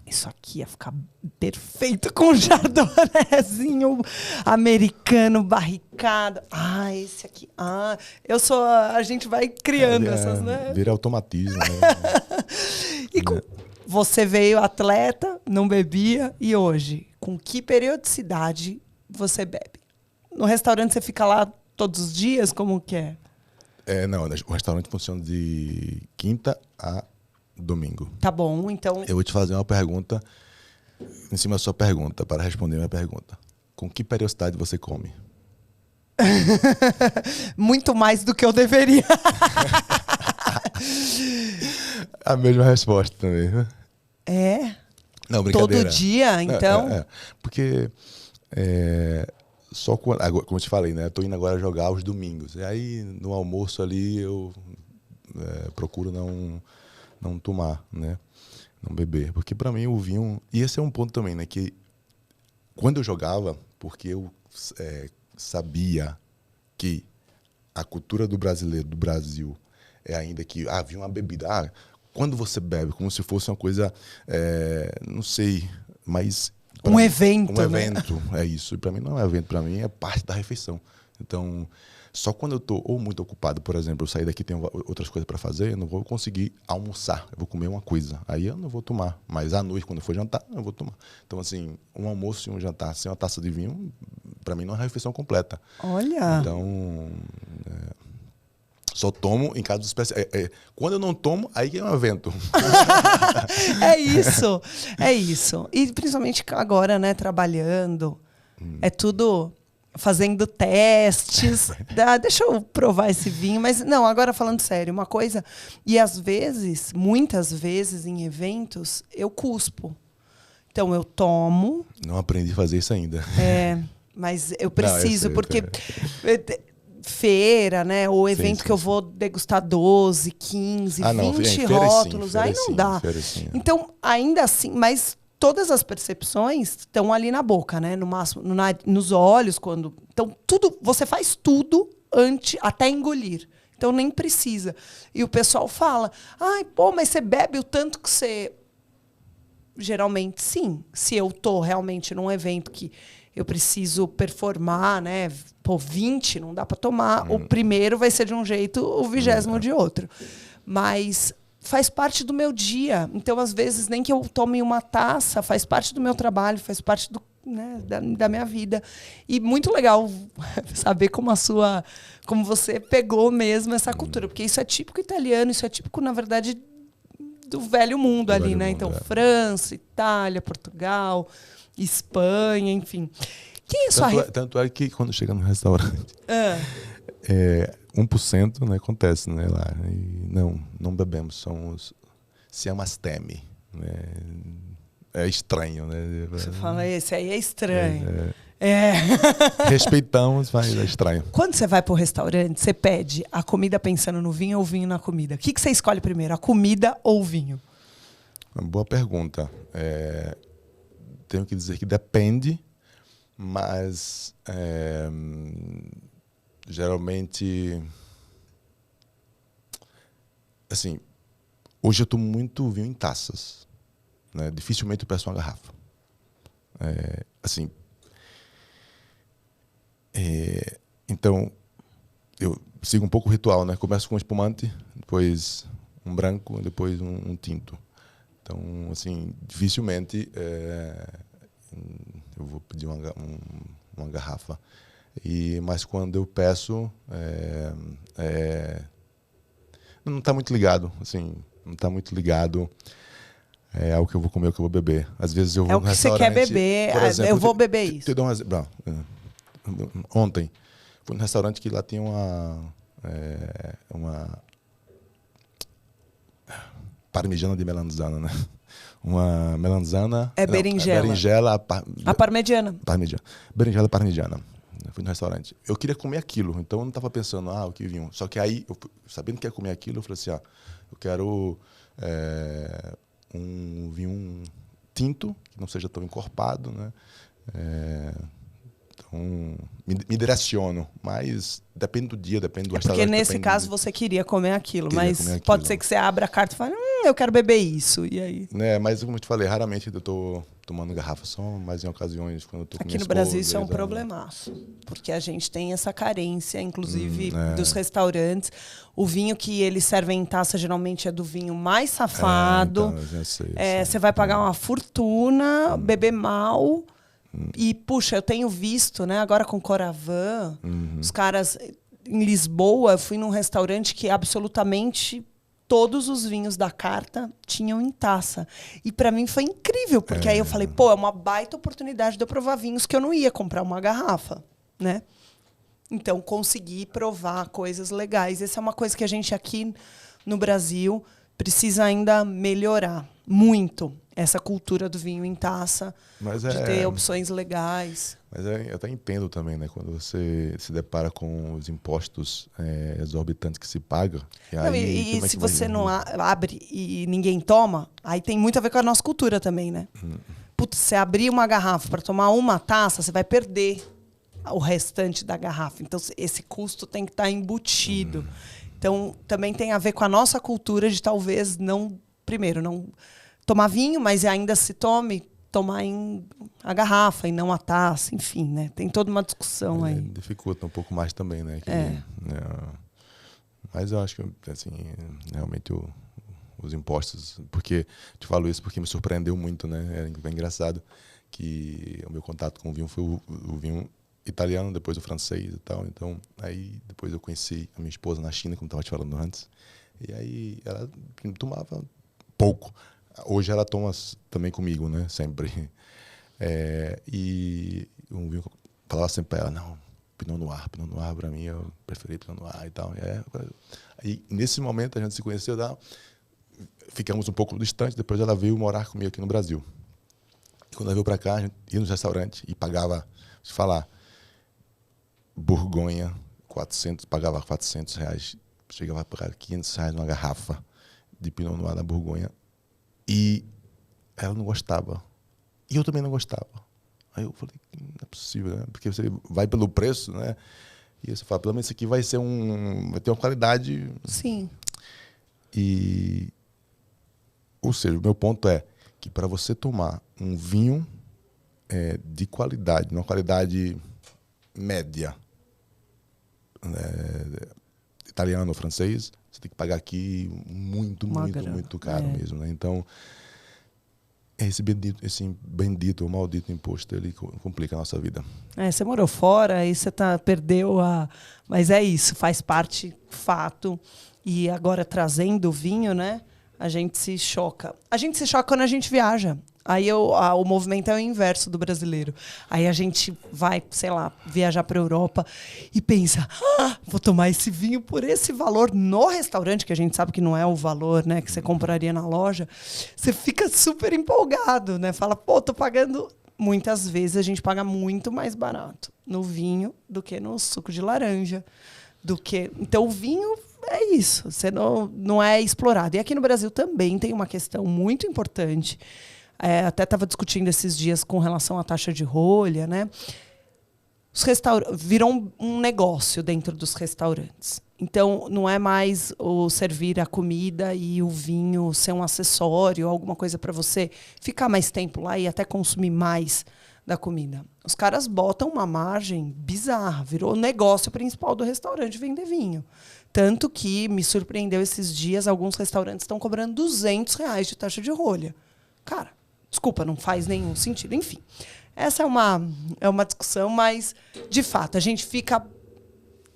Isso aqui ia ficar perfeito com um chardonnayzinho americano, barricado. Esse aqui. A gente vai criando essas, né? Vira automatismo, né? E você veio atleta, não bebia, e hoje, com que periodicidade você bebe? No restaurante você fica lá todos os dias? Como que é? Não, o restaurante funciona de quinta a domingo. Tá bom, então... Eu vou te fazer uma pergunta em cima da sua pergunta, para responder a minha pergunta. Com que periodicidade você come? Muito mais do que eu deveria. A mesma resposta também. Não, brincadeira. Todo dia, então? Porque só quando, como eu te falei, né? Eu tô indo agora jogar aos domingos. E aí, no almoço ali, eu procuro não tomar, né? Não beber. Porque para mim o vinho... E esse é um ponto também, né? Que quando eu jogava, porque eu sabia que a cultura do brasileiro, do Brasil, é ainda que vinho é uma bebida. Quando você bebe, como se fosse uma coisa, não sei, mas... Um evento, Um evento, é isso. E para mim não é um evento, para mim é parte da refeição. Então, só quando eu estou ou muito ocupado, por exemplo, eu sair daqui e tenho outras coisas para fazer, eu não vou conseguir almoçar, eu vou comer uma coisa. Aí eu não vou tomar. Mas à noite, quando eu for jantar, eu vou tomar. Então, assim, um almoço e um jantar sem uma taça de vinho, para mim não é uma refeição completa. Olha! Então... só tomo em casos especiais. Quando eu não tomo, aí é um evento. É isso. E principalmente agora, né, trabalhando, é tudo fazendo testes. Deixa eu provar esse vinho. Mas, não, agora falando sério, uma coisa... E às vezes, muitas vezes em eventos, eu cuspo. Então, eu tomo... Não aprendi a fazer isso ainda. Mas eu preciso, porque... Feira, né? Ou evento que eu vou degustar 12, 15, 20 rótulos. Aí não dá. Então, ainda assim, mas todas as percepções estão ali na boca, né? No máximo, nos olhos, quando. Então, tudo, você faz tudo até engolir. Então nem precisa. E o pessoal fala: mas você bebe o tanto que você. Geralmente, sim. Se eu tô realmente num evento que eu preciso performar, né? 20 não dá para tomar. O primeiro vai ser de um jeito, o 20º de outro. Mas faz parte do meu dia. Então, às vezes, nem que eu tome uma taça, faz parte do meu trabalho, faz parte da minha vida. E muito legal saber como você pegou mesmo essa cultura. Porque isso é típico italiano, isso é típico, na verdade, do velho mundo ali, né? Então, França, Itália, Portugal, Espanha, enfim. Quem é sua... Tanto é que quando chega no restaurante, 1%, né, acontece, né, lá. E não bebemos, são os siamastemi, né? É estranho, né? Você fala, esse aí é estranho. Respeitamos, mas é estranho. Quando você vai para o restaurante, você pede a comida pensando no vinho ou o vinho na comida? O que você escolhe primeiro, a comida ou o vinho? Uma boa pergunta. Tenho que dizer que depende, mas geralmente, assim, hoje eu tomo muito vinho em taças, né? Dificilmente eu peço uma garrafa. Então, eu sigo um pouco o ritual, né? Começo com um espumante, depois um branco, depois um tinto. Então, assim, dificilmente eu vou pedir uma garrafa. Mas quando eu peço, não está muito ligado, assim, não está muito ligado ao que eu vou comer, ao que eu vou beber. Às vezes eu vou o que você quer beber, por exemplo, eu vou beber isso. Te dou um exemplo. Ontem, fui num restaurante que lá tinha uma parmigiana de melanzana, né? Uma melanzana... berinjela. Berinjela... A parmegiana. Berinjela parmigiana. Fui no restaurante. Eu queria comer aquilo, então eu não estava pensando, o que vinho. Só que aí, sabendo que ia comer aquilo, eu falei assim, eu quero um vinho tinto, que não seja tão encorpado, né? Então, me direciono, mas depende do dia, depende do restaurante. Porque nesse caso você queria comer aquilo, pode ser que você abra a carta e fale, eu quero beber isso, e aí? Mas como eu te falei, raramente eu estou tomando garrafa, só mais em ocasiões quando eu estou com Aqui no Brasil isso é um problemaço, porque a gente tem essa carência, inclusive dos restaurantes. O vinho que eles servem em taça geralmente é do vinho mais safado. Então, eu sei. Você vai pagar uma fortuna, beber mal. E, puxa, eu tenho visto, né, agora com Coravin, os caras em Lisboa, eu fui num restaurante que absolutamente todos os vinhos da carta tinham em taça. E para mim foi incrível, porque aí eu falei, é uma baita oportunidade de eu provar vinhos que eu não ia comprar uma garrafa, né? Então, consegui provar coisas legais. Essa é uma coisa que a gente aqui no Brasil precisa ainda melhorar muito. Essa cultura do vinho em taça, de ter opções legais. Mas eu até entendo também, né? Quando você se depara com os impostos exorbitantes que se paga. E se você não abre e ninguém toma, aí tem muito a ver com a nossa cultura também, né? Putz, você abrir uma garrafa para tomar uma taça, você vai perder o restante da garrafa. Então, esse custo tem que estar embutido. Então, também tem a ver com a nossa cultura de talvez não tomar vinho, mas ainda se tomar a garrafa e não a taça, enfim, né? Tem toda uma discussão aí. Dificulta um pouco mais também, né? Mas eu acho que, assim, realmente os impostos... Porque te falo isso porque me surpreendeu muito, né? É engraçado que o meu contato com o vinho foi o vinho italiano, depois o francês e tal. Então, aí depois eu conheci a minha esposa na China, como estava te falando antes. E aí ela tomava pouco. Hoje ela toma também comigo, né? Sempre. E um vinho, falava sempre para ela, não, Pinot Noir para mim, eu preferi Pinot Noir e tal. Aí nesse momento a gente se conheceu, ficamos um pouco distantes, depois ela veio morar comigo aqui no Brasil. E quando ela veio para cá, a gente ia nos restaurantes e pagava, se falar, Borgonha, pagava R$400, chegava a pagar R$500 numa garrafa de Pinot Noir da Borgonha. E ela não gostava. E eu também não gostava. Aí eu falei, não é possível, né? Porque você vai pelo preço, né? E você fala, pelo menos isso aqui vai ter uma qualidade... Sim. Ou seja, o meu ponto é que para você tomar um vinho de qualidade, uma qualidade média, italiano ou francês, você tem que pagar aqui muito caro mesmo, né? Então, esse bendito ou maldito imposto, ele complica a nossa vida. Você morou fora, aí você perdeu a... Mas é isso, faz parte, fato. E agora, trazendo o vinho, né? A gente se choca. A gente se choca quando a gente viaja. Aí o movimento é o inverso do brasileiro. Aí a gente vai, sei lá, viajar para a Europa e pensa, vou tomar esse vinho por esse valor no restaurante, que a gente sabe que não é o valor, né, que você compraria na loja. Você fica super empolgado, né? Fala, tô pagando muitas vezes a gente paga muito mais barato no vinho do que no suco de laranja. Então, o vinho é isso. Você não é explorado. E aqui no Brasil também tem uma questão muito importante. Até estava discutindo esses dias com relação à taxa de rolha, né? Virou um negócio dentro dos restaurantes. Então, não é mais o servir a comida e o vinho ser um acessório, alguma coisa para você ficar mais tempo lá e até consumir mais da comida. Os caras botam uma margem bizarra. Virou o negócio principal do restaurante vender vinho. Tanto que me surpreendeu esses dias, alguns restaurantes estão cobrando R$200 de taxa de rolha. Cara, desculpa, não faz nenhum sentido. Enfim, essa é uma discussão, mas, de fato, a gente fica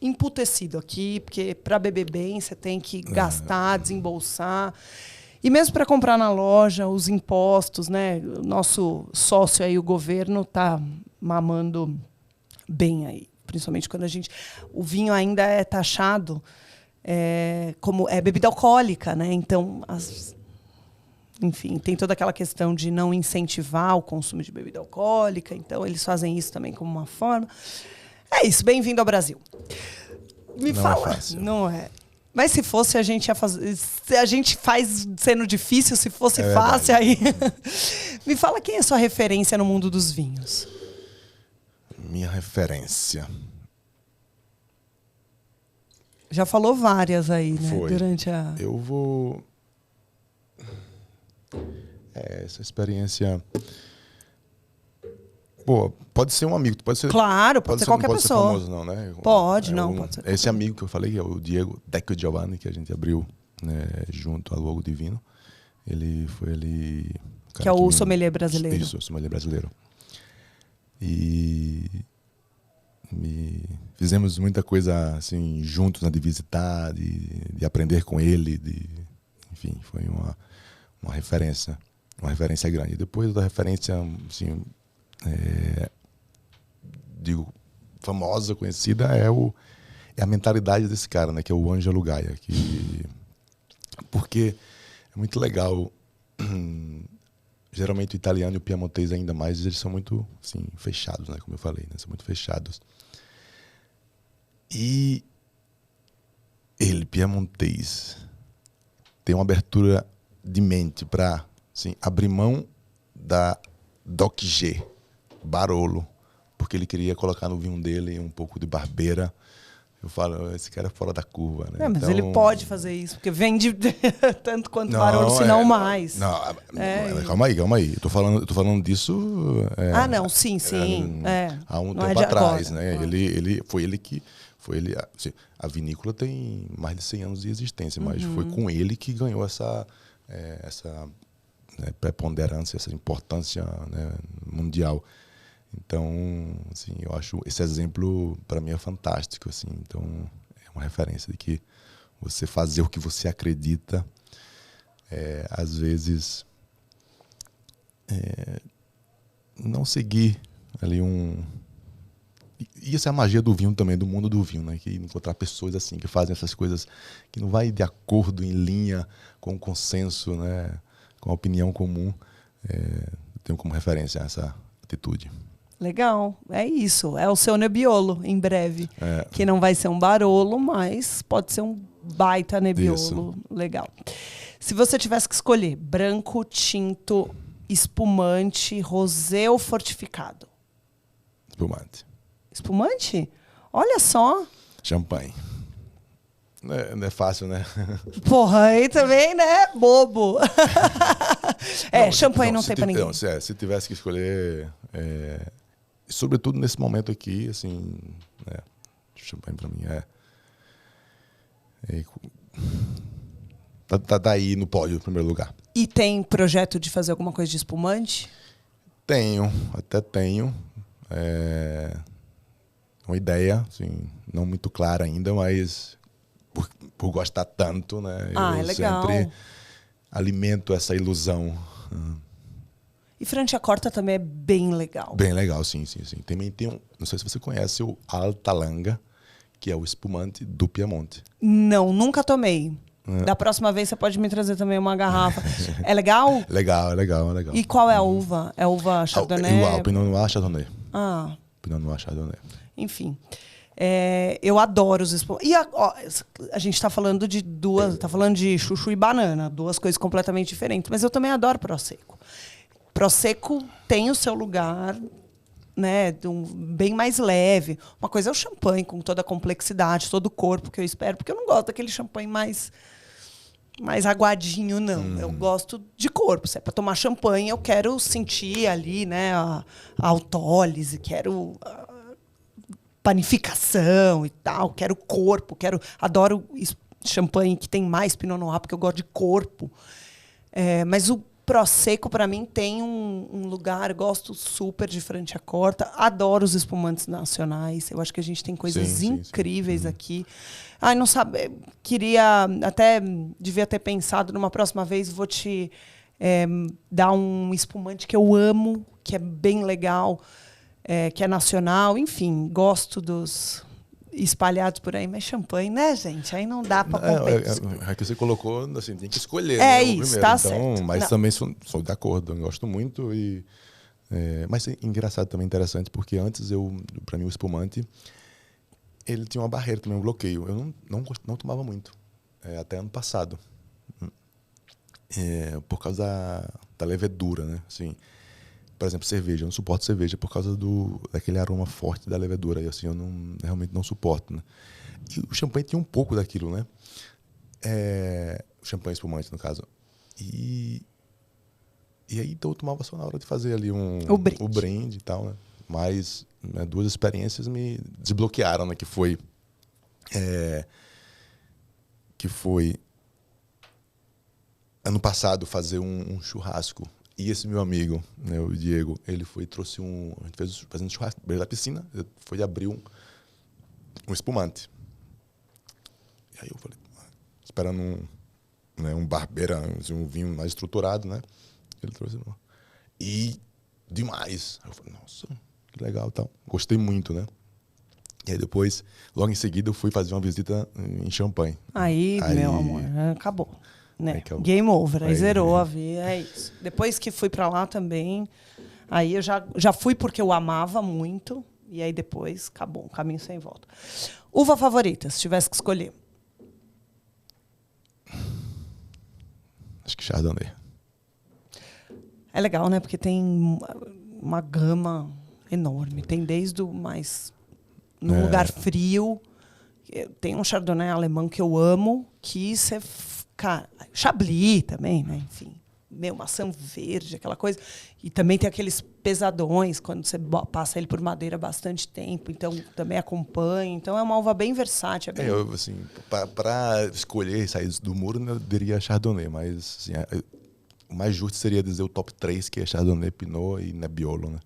emputecido aqui, porque para beber bem você tem que gastar, desembolsar. E mesmo para comprar na loja, os impostos, né? O nosso sócio aí, o governo, está mamando bem aí. Principalmente quando o vinho ainda é taxado como bebida alcoólica, né? Então, enfim, tem toda aquela questão de não incentivar o consumo de bebida alcoólica. Então, eles fazem isso também como uma forma. É isso, bem-vindo ao Brasil. Me fala. É fácil. Não é. Mas se fosse, a gente ia fazer. Se a gente faz sendo difícil, se fosse fácil, aí. Me fala quem é a sua referência no mundo dos vinhos. Minha referência. Já falou várias aí, né? Foi. Durante a. Eu vou. Essa experiência. Pô, pode ser um amigo, pode ser. Claro, pode ser qualquer pessoa. Pode ser famoso, não, né? Pode, não, pode ser. Esse amigo que eu falei, que é o Diego Decco Giovanni, que a gente abriu, né, junto ao Logo Divino. Ele foi ali. Que é o sommelier brasileiro. Isso, o sommelier brasileiro. E fizemos muita coisa assim juntos, né, de visitar, de aprender com ele, enfim, foi uma referência grande. Depois da referência, assim, digo, famosa, conhecida, é a mentalidade desse cara, né, que é o Ângelo Gaia, porque é muito legal. Geralmente o italiano e o piemontês ainda mais, eles são muito, assim, fechados, né, como eu falei, né, são muito fechados. E ele, piemontês, tem uma abertura de mente para, assim, abrir mão da Doc G, Barolo, porque ele queria colocar no vinho dele um pouco de Barbera. Eu falo, esse cara é fora da curva, né? Mas ele pode fazer isso, porque vende tanto quanto Barolo, se não mais. Não, calma aí. Eu tô falando disso. Não, sim. Há um não tempo atrás, agora. né? Assim, a vinícola tem mais de 100 anos de existência, mas foi com ele que ganhou essa né, preponderância, essa importância, né, mundial. Então, assim, eu acho esse exemplo para mim é fantástico, assim. Então, é uma referência de que você fazer o que você acredita, às vezes, não seguir ali E essa é a magia do vinho também, do mundo do vinho, né? Que encontrar pessoas assim que fazem essas coisas que não vai de acordo, em linha com o consenso, né? Com a opinião comum. Tenho como referência essa atitude. Legal, é isso. É o seu Nebbiolo, em breve. Que não vai ser um Barolo, mas pode ser um baita Nebbiolo. Isso. Legal. Se você tivesse que escolher branco, tinto, espumante, rosé ou fortificado? Espumante. Espumante? Olha só. Champanhe. Não é fácil, né? Porra, aí também, né? Bobo. Champanhe não tem pra ninguém. Se tivesse que escolher... sobretudo nesse momento aqui, assim... champanhe pra mim tá aí no pódio, em primeiro lugar. E tem projeto de fazer alguma coisa de espumante? Até tenho. Uma ideia, assim, não muito clara ainda, mas por gostar tanto, né? Eu legal. Sempre alimento essa ilusão. E Franciacorta também é bem legal. Bem legal, sim. Também tem não sei se você conhece o Alta Langa, que é o espumante do Piemonte. Não, nunca tomei. Da próxima vez você pode me trazer também uma garrafa. É legal? Legal. E qual é a uva? É uva Chardonnay? Igual, Pinot Noir Chardonnay. Ah. Pinot Noir Chardonnay. Enfim. Eu adoro os espumantes. E a gente tá falando de chuchu e banana, duas coisas completamente diferentes. Mas eu também adoro Prosecco. Prosecco tem o seu lugar, né, bem mais leve. Uma coisa é o champanhe, com toda a complexidade, todo o corpo que eu espero, porque eu não gosto daquele champanhe mais aguadinho, não. Eu gosto de corpo. Se é para tomar champanhe, eu quero sentir ali, né, a autólise, quero panificação e tal, quero corpo, adoro champanhe que tem mais Pinot Noir, porque eu gosto de corpo. Mas o Prosecco, para mim, tem um lugar, gosto super de Franciacorta, adoro os espumantes nacionais, eu acho que a gente tem coisas incríveis aqui. Ai, não sabe, devia ter pensado, numa próxima vez, vou te dar um espumante que eu amo, que é bem legal, que é nacional, enfim, gosto dos espalhados por aí, mas champanhe, né, gente? Aí não dá para competir. É que você colocou, assim, tem que escolher. Isso, primeiro. Tá certo. Mas também sou de acordo, eu gosto muito. Mas é engraçado também, interessante, porque antes, para mim, o espumante, ele tinha uma barreira também, um bloqueio. Eu não tomava muito, até ano passado. Por causa da levedura, né? Assim, por exemplo, cerveja. Eu não suporto cerveja por causa daquele aroma forte da levedura. E assim, eu realmente não suporto, né? E o champanhe tinha um pouco daquilo, né? O champanhe espumante, no caso. E aí, então, eu tomava só na hora de fazer ali o brinde e tal, né? Mas duas experiências me desbloquearam, né? Que foi ano passado fazer um churrasco. E esse meu amigo, né, o Diego, ele foi e trouxe a gente fez fazendo churrasco beira da piscina, foi abrir um espumante. E aí eu falei, esperando um barbeira, um vinho mais estruturado, né? Ele trouxe. E demais. Aí eu falei, nossa, que legal e tal. Gostei muito, né? E aí depois, logo em seguida, eu fui fazer uma visita em Champagne. Aí meu amor, acabou. Né? Game over, aí zerou a vida, é isso. Depois que fui para lá também, aí eu já fui porque eu amava muito, e aí depois acabou, um caminho sem volta. Uva favorita, se tivesse que escolher? Acho que Chardonnay. É legal, né? Porque tem uma gama enorme. Tem desde o mais... num lugar frio. Tem um Chardonnay alemão que eu amo, que você... Cara, Chablis também, né? Enfim, maçã verde, aquela coisa. E também tem aqueles pesadões, quando você passa ele por madeira há bastante tempo. Então, também acompanha. Então, é uma uva bem versátil. Assim, para escolher e sair do muro, eu diria Chardonnay. Mas, assim, o mais justo seria dizer o top 3, que é Chardonnay, Pinot e Nebbiolo, né?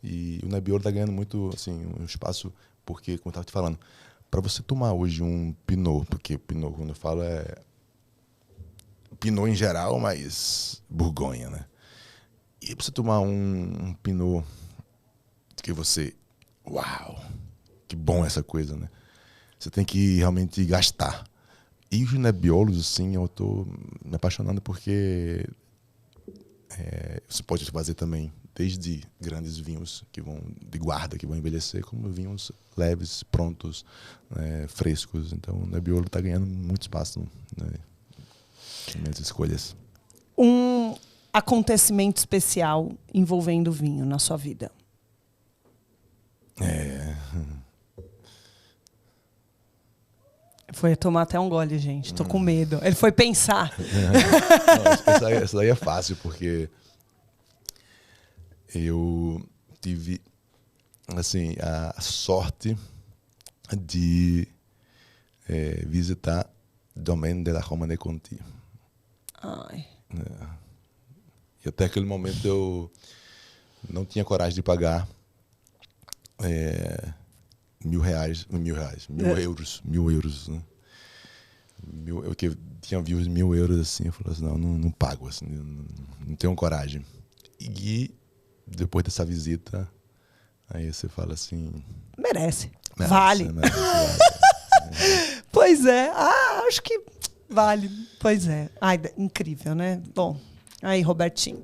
E o Nebbiolo está ganhando muito, assim, um espaço, porque, como eu estava te falando, para você tomar hoje um Pinot, porque Pinot, quando eu falo, Pinot em geral, mas Borgonha, né? E pra você tomar um Pinot que você... Uau! Que bom essa coisa, né? Você tem que realmente gastar. E os Nebbiolos, assim, eu tô me apaixonando porque você pode fazer também desde grandes vinhos de guarda, que vão envelhecer, como vinhos leves, prontos, frescos. Então o Nebbiolo tá ganhando muito espaço, né? Minhas escolhas. Um acontecimento especial envolvendo vinho na sua vida? Foi tomar até um gole, gente. Tô com medo. Ele foi pensar. Não, essa daí é fácil, porque eu tive, assim, a sorte de visitar Domaine de la Romanée Conti. Ai. E até aquele momento eu não tinha coragem de pagar mil euros, né? Eu que tinha visto 1.000 euros assim, eu falei assim, não pago, assim, não tenho coragem. E depois dessa visita, aí você fala assim... Merece. Vale. Pois é. Acho que Vale. Pois é. Ai, incrível, né? Bom, aí, Robertinho.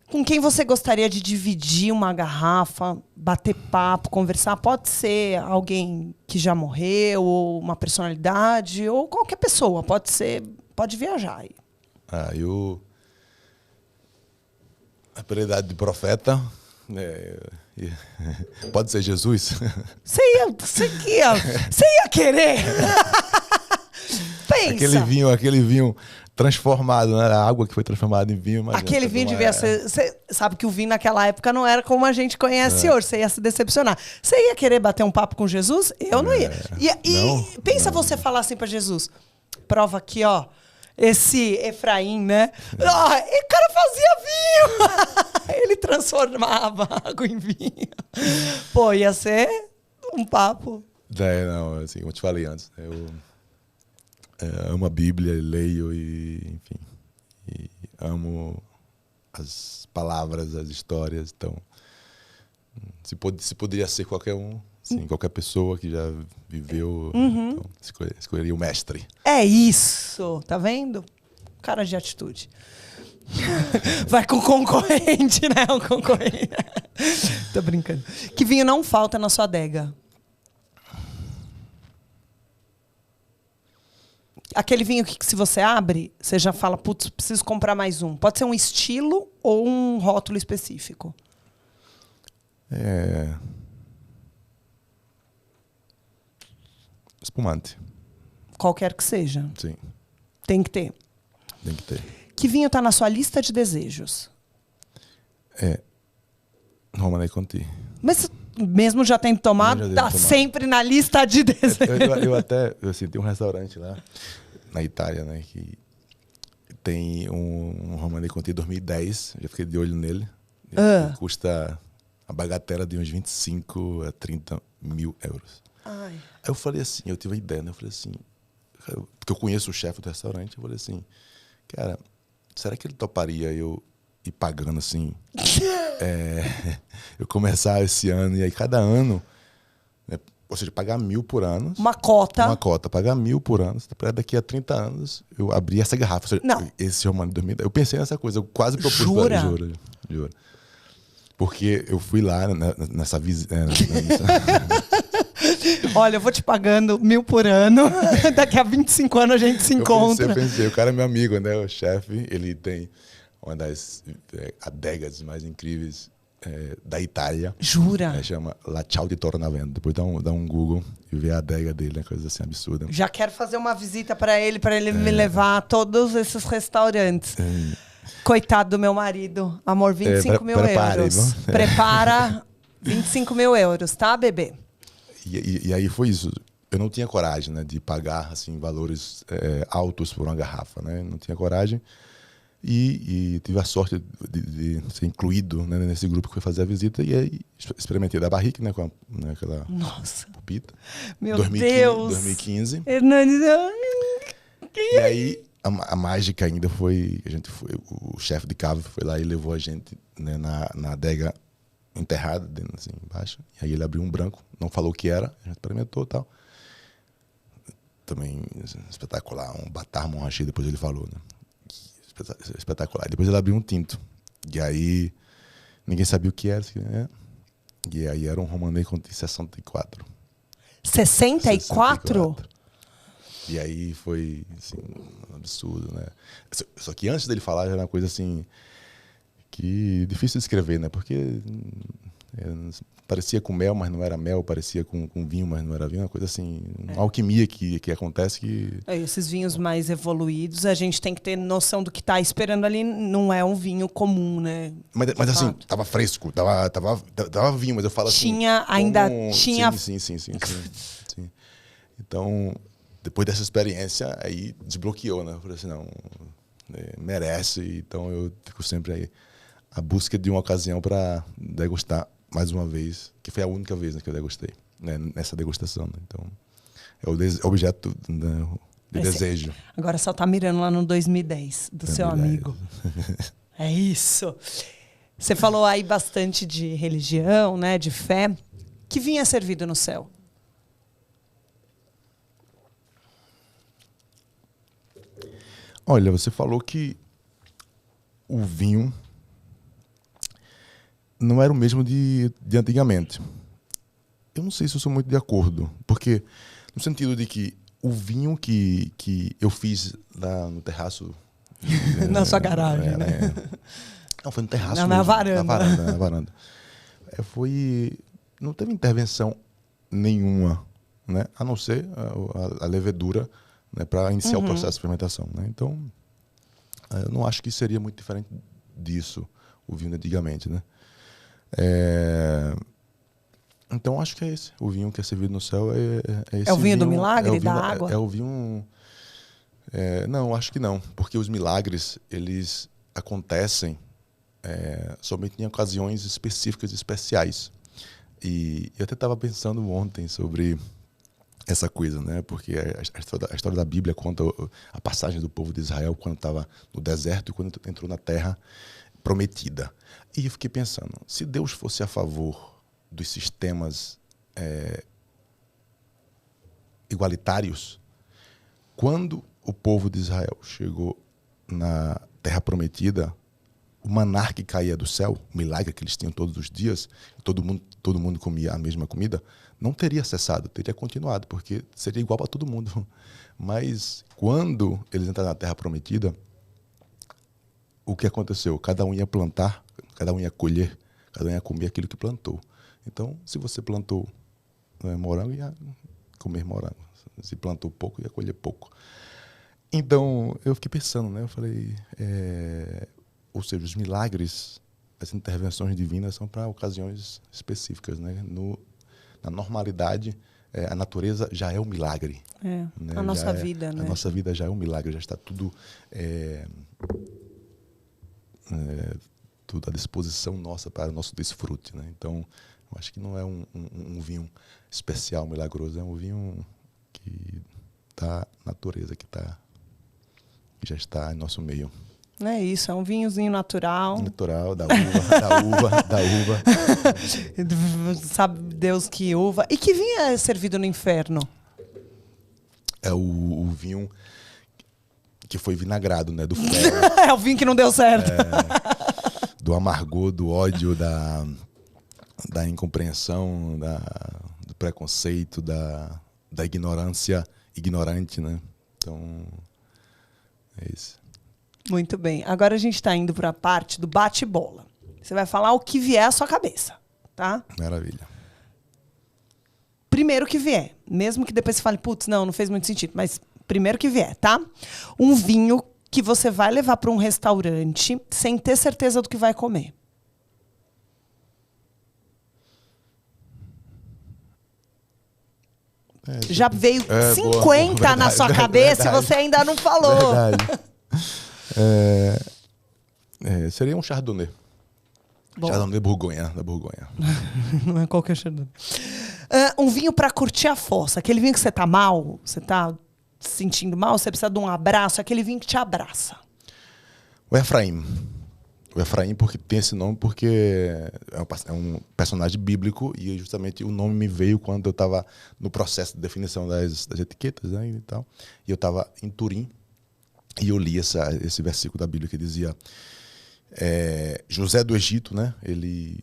Com quem você gostaria de dividir uma garrafa, bater papo, conversar? Pode ser alguém que já morreu, ou uma personalidade, ou qualquer pessoa. Pode viajar aí. Pela idade de profeta, pode ser Jesus? Você ia querer? Pensa. Aquele vinho transformado, né? A água que foi transformada em vinho. Aquele vinho devia ser... Você sabe que o vinho naquela época não era como a gente conhece hoje. Você ia se decepcionar. Você ia querer bater um papo com Jesus? Eu não ia. Pensa você falar assim para Jesus. Prova aqui, ó. Esse Efraim, né? O cara fazia vinho! Ele transformava água em vinho. Pô, ia ser um papo. Não, assim, como eu te falei antes, eu amo a Bíblia, leio enfim, e amo as palavras, as histórias. Então, se poderia ser qualquer um, sim, qualquer pessoa que já viveu, então, escolheria o mestre. É isso, tá vendo? Cara de atitude. Vai com o concorrente, né? O concorrente. Tô brincando. Que vinho não falta na sua adega? Aquele vinho que se você abre, você já fala, putz, preciso comprar mais um. Pode ser um estilo ou um rótulo específico? Espumante. Qualquer que seja. Sim. Tem que ter. Tem que ter. Que vinho está na sua lista de desejos? Romanée Conti. Mas mesmo já tendo tomado, tá sempre na lista de desejos. Eu tem um restaurante lá na Itália, né, que tem um Romanée Conti 2010. Já fiquei de olho nele. Custa a bagatela de uns 25 a 30 mil euros. Ai. Aí eu falei assim, eu tive a ideia, né? Eu falei assim, porque eu conheço o chefe do restaurante, eu falei assim, cara, será que ele toparia eu ir pagando assim? Eu começar esse ano, e aí cada ano, né, ou seja, pagar 1.000 por ano. Uma cota, pagar 1.000 por ano. Para daqui a 30 anos eu abrir essa garrafa. Ou seja, não. Esse Romanée 2010. Eu pensei nessa coisa, eu quase propus. Jura? Juro. Porque eu fui lá nessa visita. Olha, eu vou te pagando 1.000 por ano. Daqui a 25 anos a gente se encontra. Eu pensei, o cara é meu amigo, né? O chefe, ele tem uma das adegas mais incríveis da Itália. Jura? Chama La Ciao di Tornavento. Depois dá um Google e vê a adega dele, é coisa assim absurda. Já quero fazer uma visita para ele me levar a todos esses restaurantes. Coitado do meu marido. Amor, 25 mil euros. Prepara 25 mil euros, tá, bebê? E aí foi isso. Eu não tinha coragem, né, de pagar assim, valores altos por uma garrafa. Né? Não tinha coragem. E tive a sorte de ser incluído, né, nesse grupo que foi fazer a visita. E aí experimentei da barrique, né, com aquela pupita. Meu Deus! 2015. Hernandes. E aí a mágica ainda foi... O chefe de cava foi lá e levou a gente, né, na adega enterrada, dentro, assim, embaixo. E aí ele abriu um branco, não falou o que era, a gente experimentou e tal. Também espetacular, um Batar Montrachet, depois ele falou, né? Espetacular. Depois ele abriu um tinto. E aí ninguém sabia o que era, né? E aí era um Romanée Conti 64. 64? E aí foi assim, um absurdo, né? Só que antes dele falar já era uma coisa assim que difícil de escrever, né? Porque parecia com mel, mas não era mel, parecia com vinho, mas não era vinho, uma coisa assim, uma alquimia que acontece que... Esses vinhos mais evoluídos, a gente tem que ter noção do que está esperando ali, não é um vinho comum, né? Mas assim, tava fresco, tava vinho, mas eu falo assim... Tinha... Sim. Então, depois dessa experiência, aí desbloqueou, né? Eu falei assim, não, merece, então eu fico sempre aí à busca de uma ocasião para degustar mais uma vez, que foi a única vez, né, que eu degustei, né, nessa degustação. Né? Então, é o objeto, né, de desejo. Agora só tá mirando lá no 2010, do 2010. Seu amigo. É isso. Você falou aí bastante de religião, né, de fé. Que vinho é servido no céu? Olha, você falou que o vinho não era o mesmo de antigamente. Eu não sei se eu sou muito de acordo, porque no sentido de que o vinho que eu fiz lá no terraço... Na sua garagem, né? Não, foi no terraço Na mesmo, varanda. Na varanda. Não teve intervenção nenhuma, né? A não ser a levedura, né? Para iniciar o processo de fermentação, né? Então, eu não acho que seria muito diferente disso, o vinho de antigamente, né? Então, acho que é esse. O vinho que é servido no céu é esse. É o vinho do milagre, vinho, da água? É o vinho... não, acho que não. Porque os milagres, eles acontecem somente em ocasiões específicas e especiais. E eu até estava pensando ontem sobre essa coisa, né? Porque a história da Bíblia conta a passagem do povo de Israel quando estava no deserto e quando entrou na terra prometida. E eu fiquei pensando, se Deus fosse a favor dos sistemas igualitários, quando o povo de Israel chegou na terra prometida, o maná que caía do céu, o milagre que eles tinham todos os dias, todo mundo comia a mesma comida, não teria cessado, teria continuado, porque seria igual para todo mundo. Mas quando eles entraram na terra prometida, o que aconteceu? Cada um ia plantar, cada um ia colher, cada um ia comer aquilo que plantou. Então, se você plantou morango, ia comer morango. Se plantou pouco, ia colher pouco. Então, eu fiquei pensando, né? Eu falei, ou seja, os milagres, as intervenções divinas são para ocasiões específicas, né? Na normalidade, a natureza já é um milagre. Né? A nossa vida, né? A nossa vida já é um milagre, já está tudo tudo à disposição nossa para o nosso desfrute, né? Então, eu acho que não é um vinho especial, milagroso, é um vinho que da natureza, que já está em nosso meio. É isso, é um vinhozinho natural. Natural, da uva. Sabe Deus que uva. E que vinho é servido no inferno? É o vinho que foi vinagrado, né? Do fel. É o vinho que não deu certo. Do amargor, do ódio, da incompreensão, do preconceito, da ignorância ignorante, né? Então, é isso. Muito bem. Agora a gente está indo para a parte do bate-bola. Você vai falar o que vier à sua cabeça, tá? Maravilha. Primeiro que vier. Mesmo que depois você fale, putz, não fez muito sentido. Mas primeiro que vier, tá? Um vinho que você vai levar para um restaurante sem ter certeza do que vai comer. Já veio 50 boa, na sua cabeça e você ainda não falou. Verdade. Seria um Chardonnay. Bom. Chardonnay da Borgonha. Não é qualquer Chardonnay. Um vinho para curtir a fossa. Aquele vinho que você tá mal, você tá se sentindo mal, você precisa de um abraço. Aquele vinho que te abraça. O Efraim. O Efraim porque tem esse nome porque é um personagem bíblico e justamente o nome me veio quando eu estava no processo de definição das etiquetas, né, e tal. E eu estava em Turim e eu li esse versículo da Bíblia que dizia José do Egito, né? Ele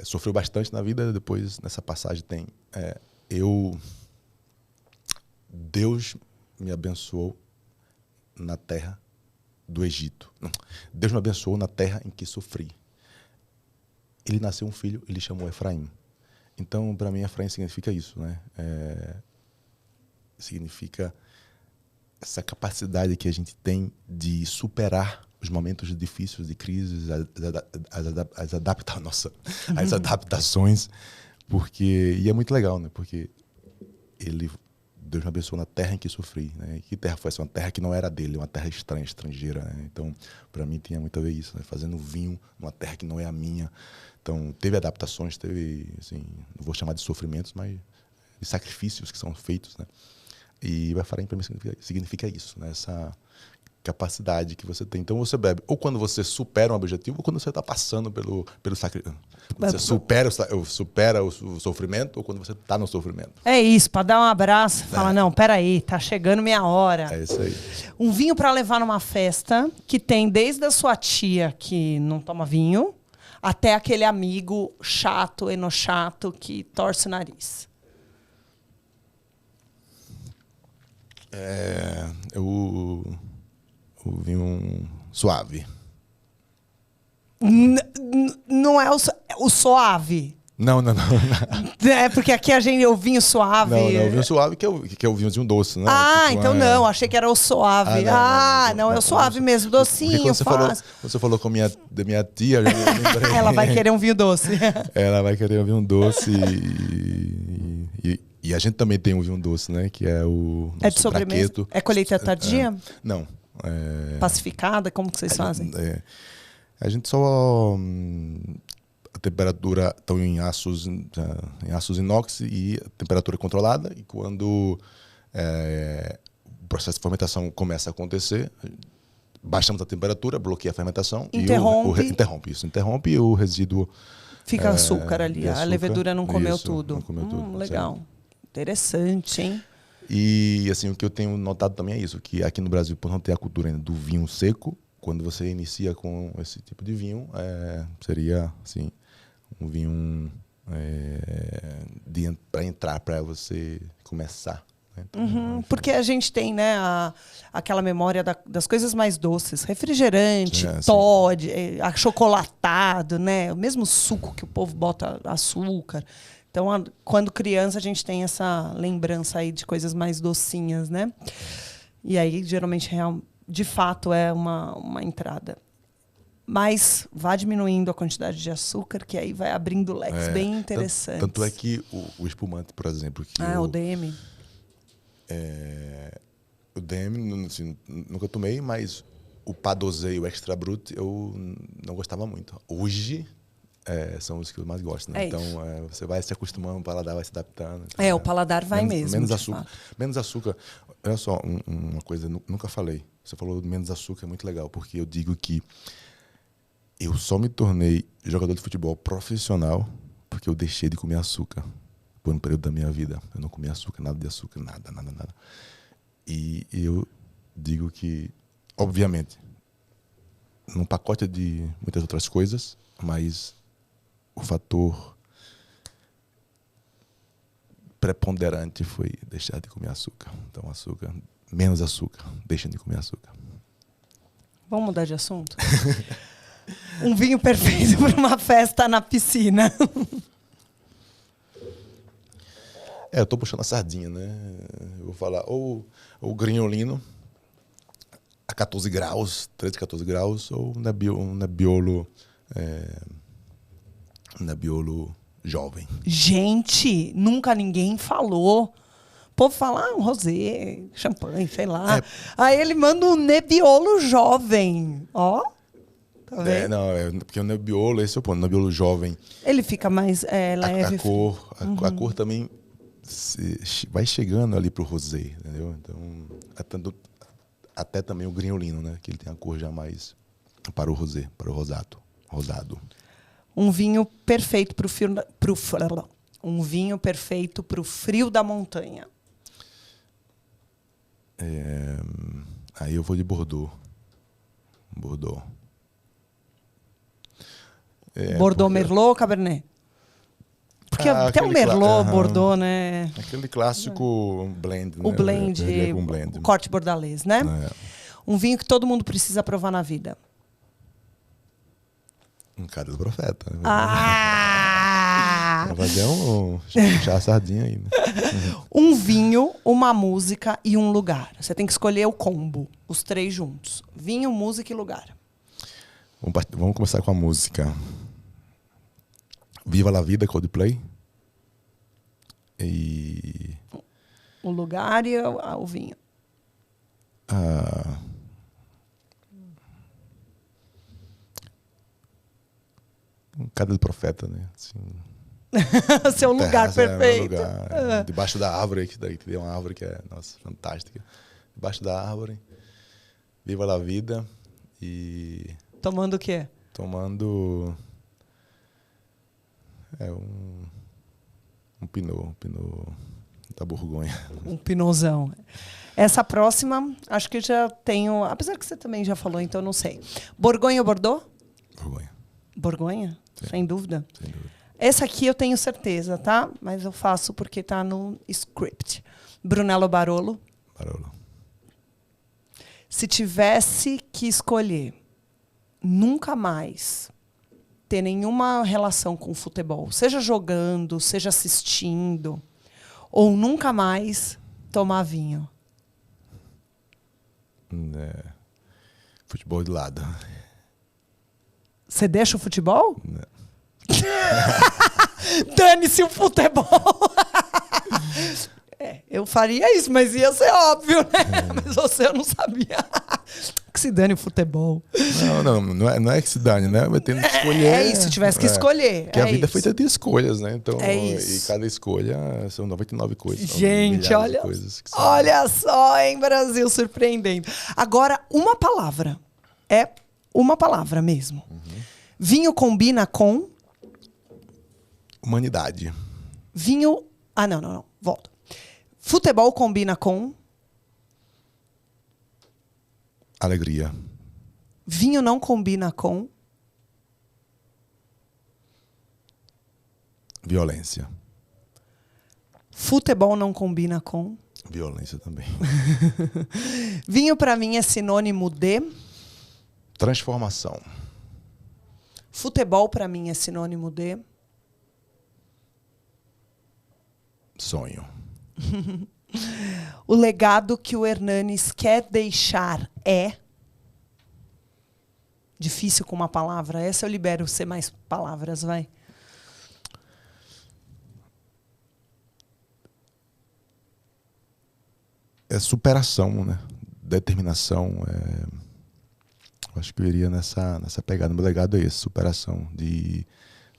sofreu bastante na vida. Depois nessa passagem tem Deus me abençoou na terra do Egito. Não. Deus me abençoou na terra em que sofri. Ele nasceu um filho, ele chamou Efraim. Então, para mim, Efraim significa isso, né? Significa essa capacidade que a gente tem de superar os momentos difíceis, de crises, as adaptações, e é muito legal, né? Porque Deus me abençoou na terra em que sofri, né? Que terra foi essa? Uma terra que não era dele, uma terra estranha, estrangeira, né? Então, para mim, tinha muito a ver isso, né? Fazendo vinho numa terra que não é a minha. Então, teve adaptações, teve, assim, não vou chamar de sofrimentos, mas de sacrifícios que são feitos, né? E o Efraim, para mim, significa isso, né? Essa capacidade que você tem. Então você bebe ou quando você supera um objetivo ou quando você está passando pelo sacrifício. Você supera o sofrimento ou quando você está no sofrimento. É isso, para dar um abraço, fala, não, peraí, tá chegando minha hora. É isso aí. Um vinho para levar numa festa que tem desde a sua tia que não toma vinho até aquele amigo chato, enochato que torce o nariz. O vinho suave. Não é o suave. Não. É porque aqui o vinho suave. Não, o vinho suave que é o vinhozinho doce, né? Então não, achei que era o suave. Não, é o suave mesmo, docinho. Quando você falou com da minha tia, eu lembrei. Ela vai querer um vinho doce. Ela vai querer um vinho doce e a gente também tem um vinho doce, né? Que é o nosso de sobremesa? praqueto. É colheita tardia? Não. Pacificada? Como que vocês fazem? A gente só... A temperatura estão em aços inox e a temperatura é controlada. E quando o processo de fermentação começa a acontecer, baixamos a temperatura, bloqueia a fermentação. Interrompe e o resíduo... Fica açúcar ali. A levedura não comeu tudo. Não comeu tudo. Legal. Sim. Interessante, hein? E assim, o que eu tenho notado também é isso, que aqui no Brasil, por não ter a cultura ainda do vinho seco, quando você inicia com esse tipo de vinho, seria assim, um vinho para entrar, para você começar. Né? Então, porque a gente tem, né, aquela memória das coisas mais doces, refrigerante, Toddy, achocolatado, né, o mesmo suco que o povo bota açúcar. Então, quando criança, a gente tem essa lembrança aí de coisas mais docinhas, né? E aí, geralmente, de fato, é uma entrada. Mas vá diminuindo a quantidade de açúcar, que aí vai abrindo leques bem interessantes. Tanto é que o espumante, por exemplo... o DM. O DM, assim, nunca tomei, mas o Padosé e o Extra Brut eu não gostava muito. Hoje... são os que eu mais gosto, né? Então, você vai se acostumando, o paladar vai se adaptando. Então, o paladar vai mesmo. Menos açúcar. Olha só, uma coisa, nunca falei. Você falou de menos açúcar, é muito legal, porque eu digo que eu só me tornei jogador de futebol profissional porque eu deixei de comer açúcar por um período da minha vida. Eu não comia açúcar, nada de açúcar, nada. E eu digo que, obviamente, num pacote de muitas outras coisas, mas o fator preponderante foi deixar de comer açúcar. Então, menos açúcar, deixem de comer açúcar. Vamos mudar de assunto? Um vinho perfeito para uma festa na piscina. Eu tô puxando a sardinha, né? Eu vou falar ou o Grignolino a 14 graus, 13, 14 graus, ou um Nebbiolo jovem. Gente, nunca ninguém falou. O povo fala, um rosé, champanhe, sei lá. Aí ele manda um Nebbiolo jovem. Ó, tá vendo? Porque o Nebbiolo, esse é o ponto, o Nebbiolo jovem. Ele fica mais leve. A cor também vai chegando ali pro rosé, entendeu? Então, até também o Grignolino, né? Que ele tem a cor já mais para o rosé, para o rosado. Um vinho perfeito um vinho perfeito para o frio da montanha. Aí eu vou de Bordeaux. Bordeaux, Merlot ou Cabernet? Porque até o Merlot, Bordeaux, né? Aquele clássico blend, né? O blend, o corte bordalês, né? Um vinho que todo mundo precisa provar na vida. Um cara do profeta. Né? Vai fazer puxar a sardinha aí. Né? Um vinho, uma música e um lugar. Você tem que escolher o combo, os três juntos. Vinho, música e lugar. Vamos começar com a música. Viva la Vida, Coldplay. E... O lugar e o vinho. Casa do Profeta, né? Assim, seu lugar perfeito. Lugar, debaixo da árvore, que tem uma árvore que é, nossa, fantástica. Debaixo da árvore, Viva la vida. E Tomando o quê? tomando um pinot da Borgonha. Um pinozão. Essa próxima, acho que já tenho... Apesar que você também já falou, então não sei. Borgonha ou Bordeaux? Borgonha, Borgonha? Sem dúvida. sem dúvida. Essa aqui eu tenho certeza, tá? Mas eu faço porque tá no script. Brunello Barolo. Barolo. Se tivesse que escolher nunca mais ter nenhuma relação com futebol, seja jogando, seja assistindo, ou nunca mais tomar vinho. Futebol de lado. Você deixa o futebol? Não. Dane-se o futebol! Eu faria isso, mas ia ser óbvio, né? Mas você eu não sabia. Que se dane o futebol. Não é que se dane, né? Mas tem que escolher. É isso, se tivesse que escolher. Porque a vida é feita de escolhas, né? Então, isso. E cada escolha são 99 coisas. Gente, olha, coisas que são... olha só, hein, Brasil, surpreendendo. Agora, uma palavra. É uma palavra mesmo. Uhum. Vinho combina com... Humanidade. Vinho... Ah, não. Volta. Futebol combina com... Alegria. Vinho não combina com... Violência. Futebol não combina com... Violência também. Vinho, para mim, é sinônimo de... Transformação. Futebol, para mim, é sinônimo de... Sonho. O legado que o Hernanes quer deixar é... Difícil com uma palavra. Essa eu libero ser mais palavras, vai. É superação, né? Determinação. Acho que eu iria nessa pegada. Meu legado é esse, superação. De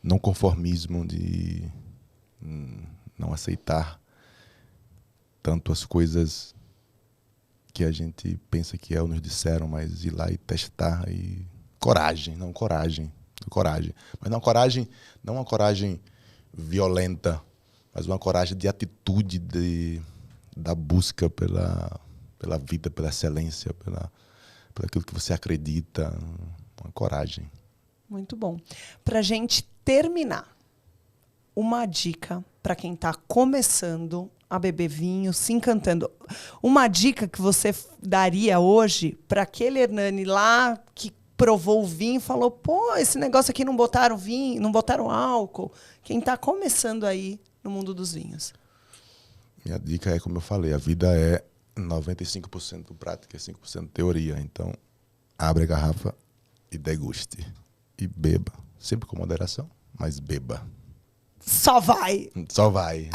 não conformismo, de não aceitar tanto as coisas que a gente pensa que é ou nos disseram, mas ir lá e testar. E coragem. Mas não uma coragem violenta, mas uma coragem de atitude, da busca pela vida, pela excelência, pelo aquilo que você acredita. Uma coragem. Muito bom. Para a gente terminar, uma dica para quem está começando a beber vinho, se encantando. Uma dica que você daria hoje para aquele Hernani lá que provou o vinho e falou: pô, esse negócio aqui não botaram vinho, não botaram álcool. Quem está começando aí no mundo dos vinhos. Minha dica é, como eu falei, a vida é 95% prática e 5% teoria. Então, abre a garrafa e deguste. E beba. Sempre com moderação, mas beba. Só vai! Só vai.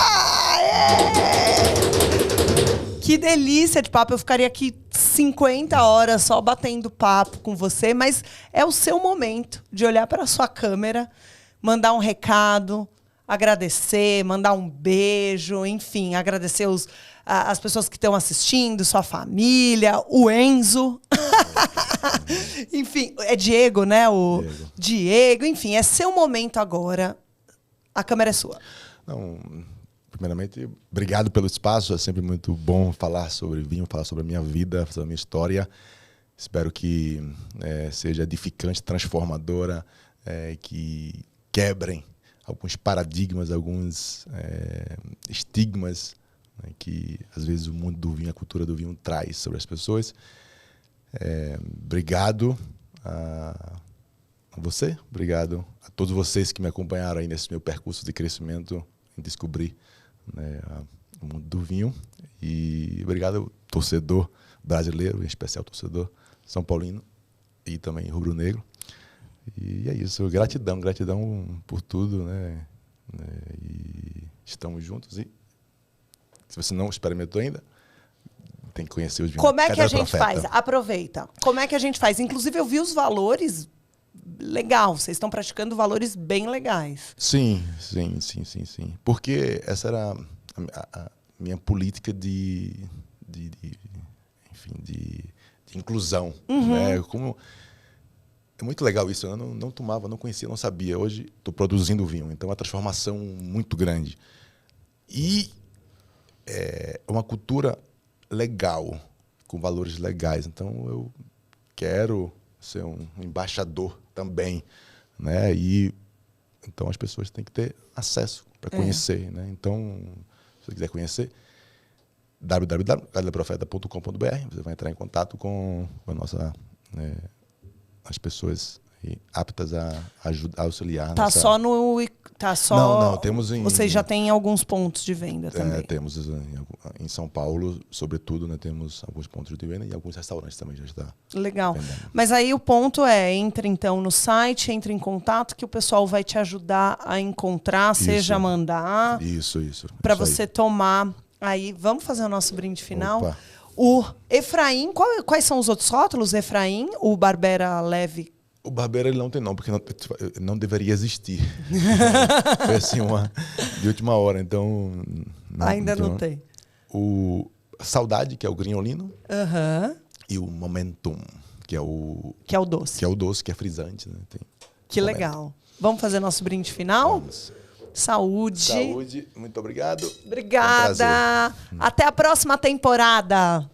Que delícia de papo. Eu ficaria aqui 50 horas só batendo papo com você, mas é o seu momento de olhar para a sua câmera, mandar um recado, agradecer, mandar um beijo, enfim, agradecer as pessoas que estão assistindo, sua família, o Enzo. Enfim, é Diego, né? Diego, enfim, é seu momento agora. A câmera é sua. Não, primeiramente, obrigado pelo espaço. É sempre muito bom falar sobre vinho, falar sobre a minha vida, sobre a minha história. Espero que seja edificante, transformadora, que quebrem alguns paradigmas, alguns estigmas, né, que às vezes o mundo do vinho, a cultura do vinho traz sobre as pessoas. Obrigado a você, obrigado a todos vocês que me acompanharam aí nesse meu percurso de crescimento, em descobrir, né, o mundo do vinho. E obrigado ao torcedor brasileiro, em especial torcedor são paulino e também rubro-negro. E é isso, gratidão por tudo, né? E estamos juntos. E se você não experimentou ainda, tem que conhecer os vinhos. Como é que a gente faz? Aproveita. Como é que a gente faz? Inclusive, eu vi os valores. Legal, vocês estão praticando valores bem legais. Sim. Porque essa era a minha política de inclusão. Né? Como é muito legal isso. Eu não tomava, não conhecia, não sabia. Hoje estou produzindo vinho. Então, é uma transformação muito grande. E é uma cultura legal, com valores legais. Então, eu quero ser um embaixador também. Né? Então, as pessoas têm que ter acesso para conhecer. Né? Então, se você quiser conhecer, www.cadeleprofeta.com.br, você vai entrar em contato com a nossa, as pessoas aptas a ajudar, a auxiliar. Tá só no... Tá só... Não, temos em... Vocês já têm alguns pontos de venda também. Temos em São Paulo, sobretudo, né, temos alguns pontos de venda e alguns restaurantes também já está. Legal. vendendo. Mas aí o ponto é, entre então no site, entre em contato, que o pessoal vai te ajudar a encontrar, seja mandar, Isso. para Isso você aí. tomar. Aí, vamos fazer o nosso brinde final? Opa. O Efraim, quais são os outros rótulos? Efraim, o Barbera Leve. O Barbeiro ele não tem nome, porque não deveria existir. Foi assim de última hora, então... Ainda não tem. O Saudade, que é o grinholino, e o Momentum, que é o... Que é o doce. Que é o doce, que é frisante. Né? Que legal. Vamos fazer nosso brinde final? Vamos. Saúde. Saúde, muito obrigado. Obrigada. Até a próxima temporada.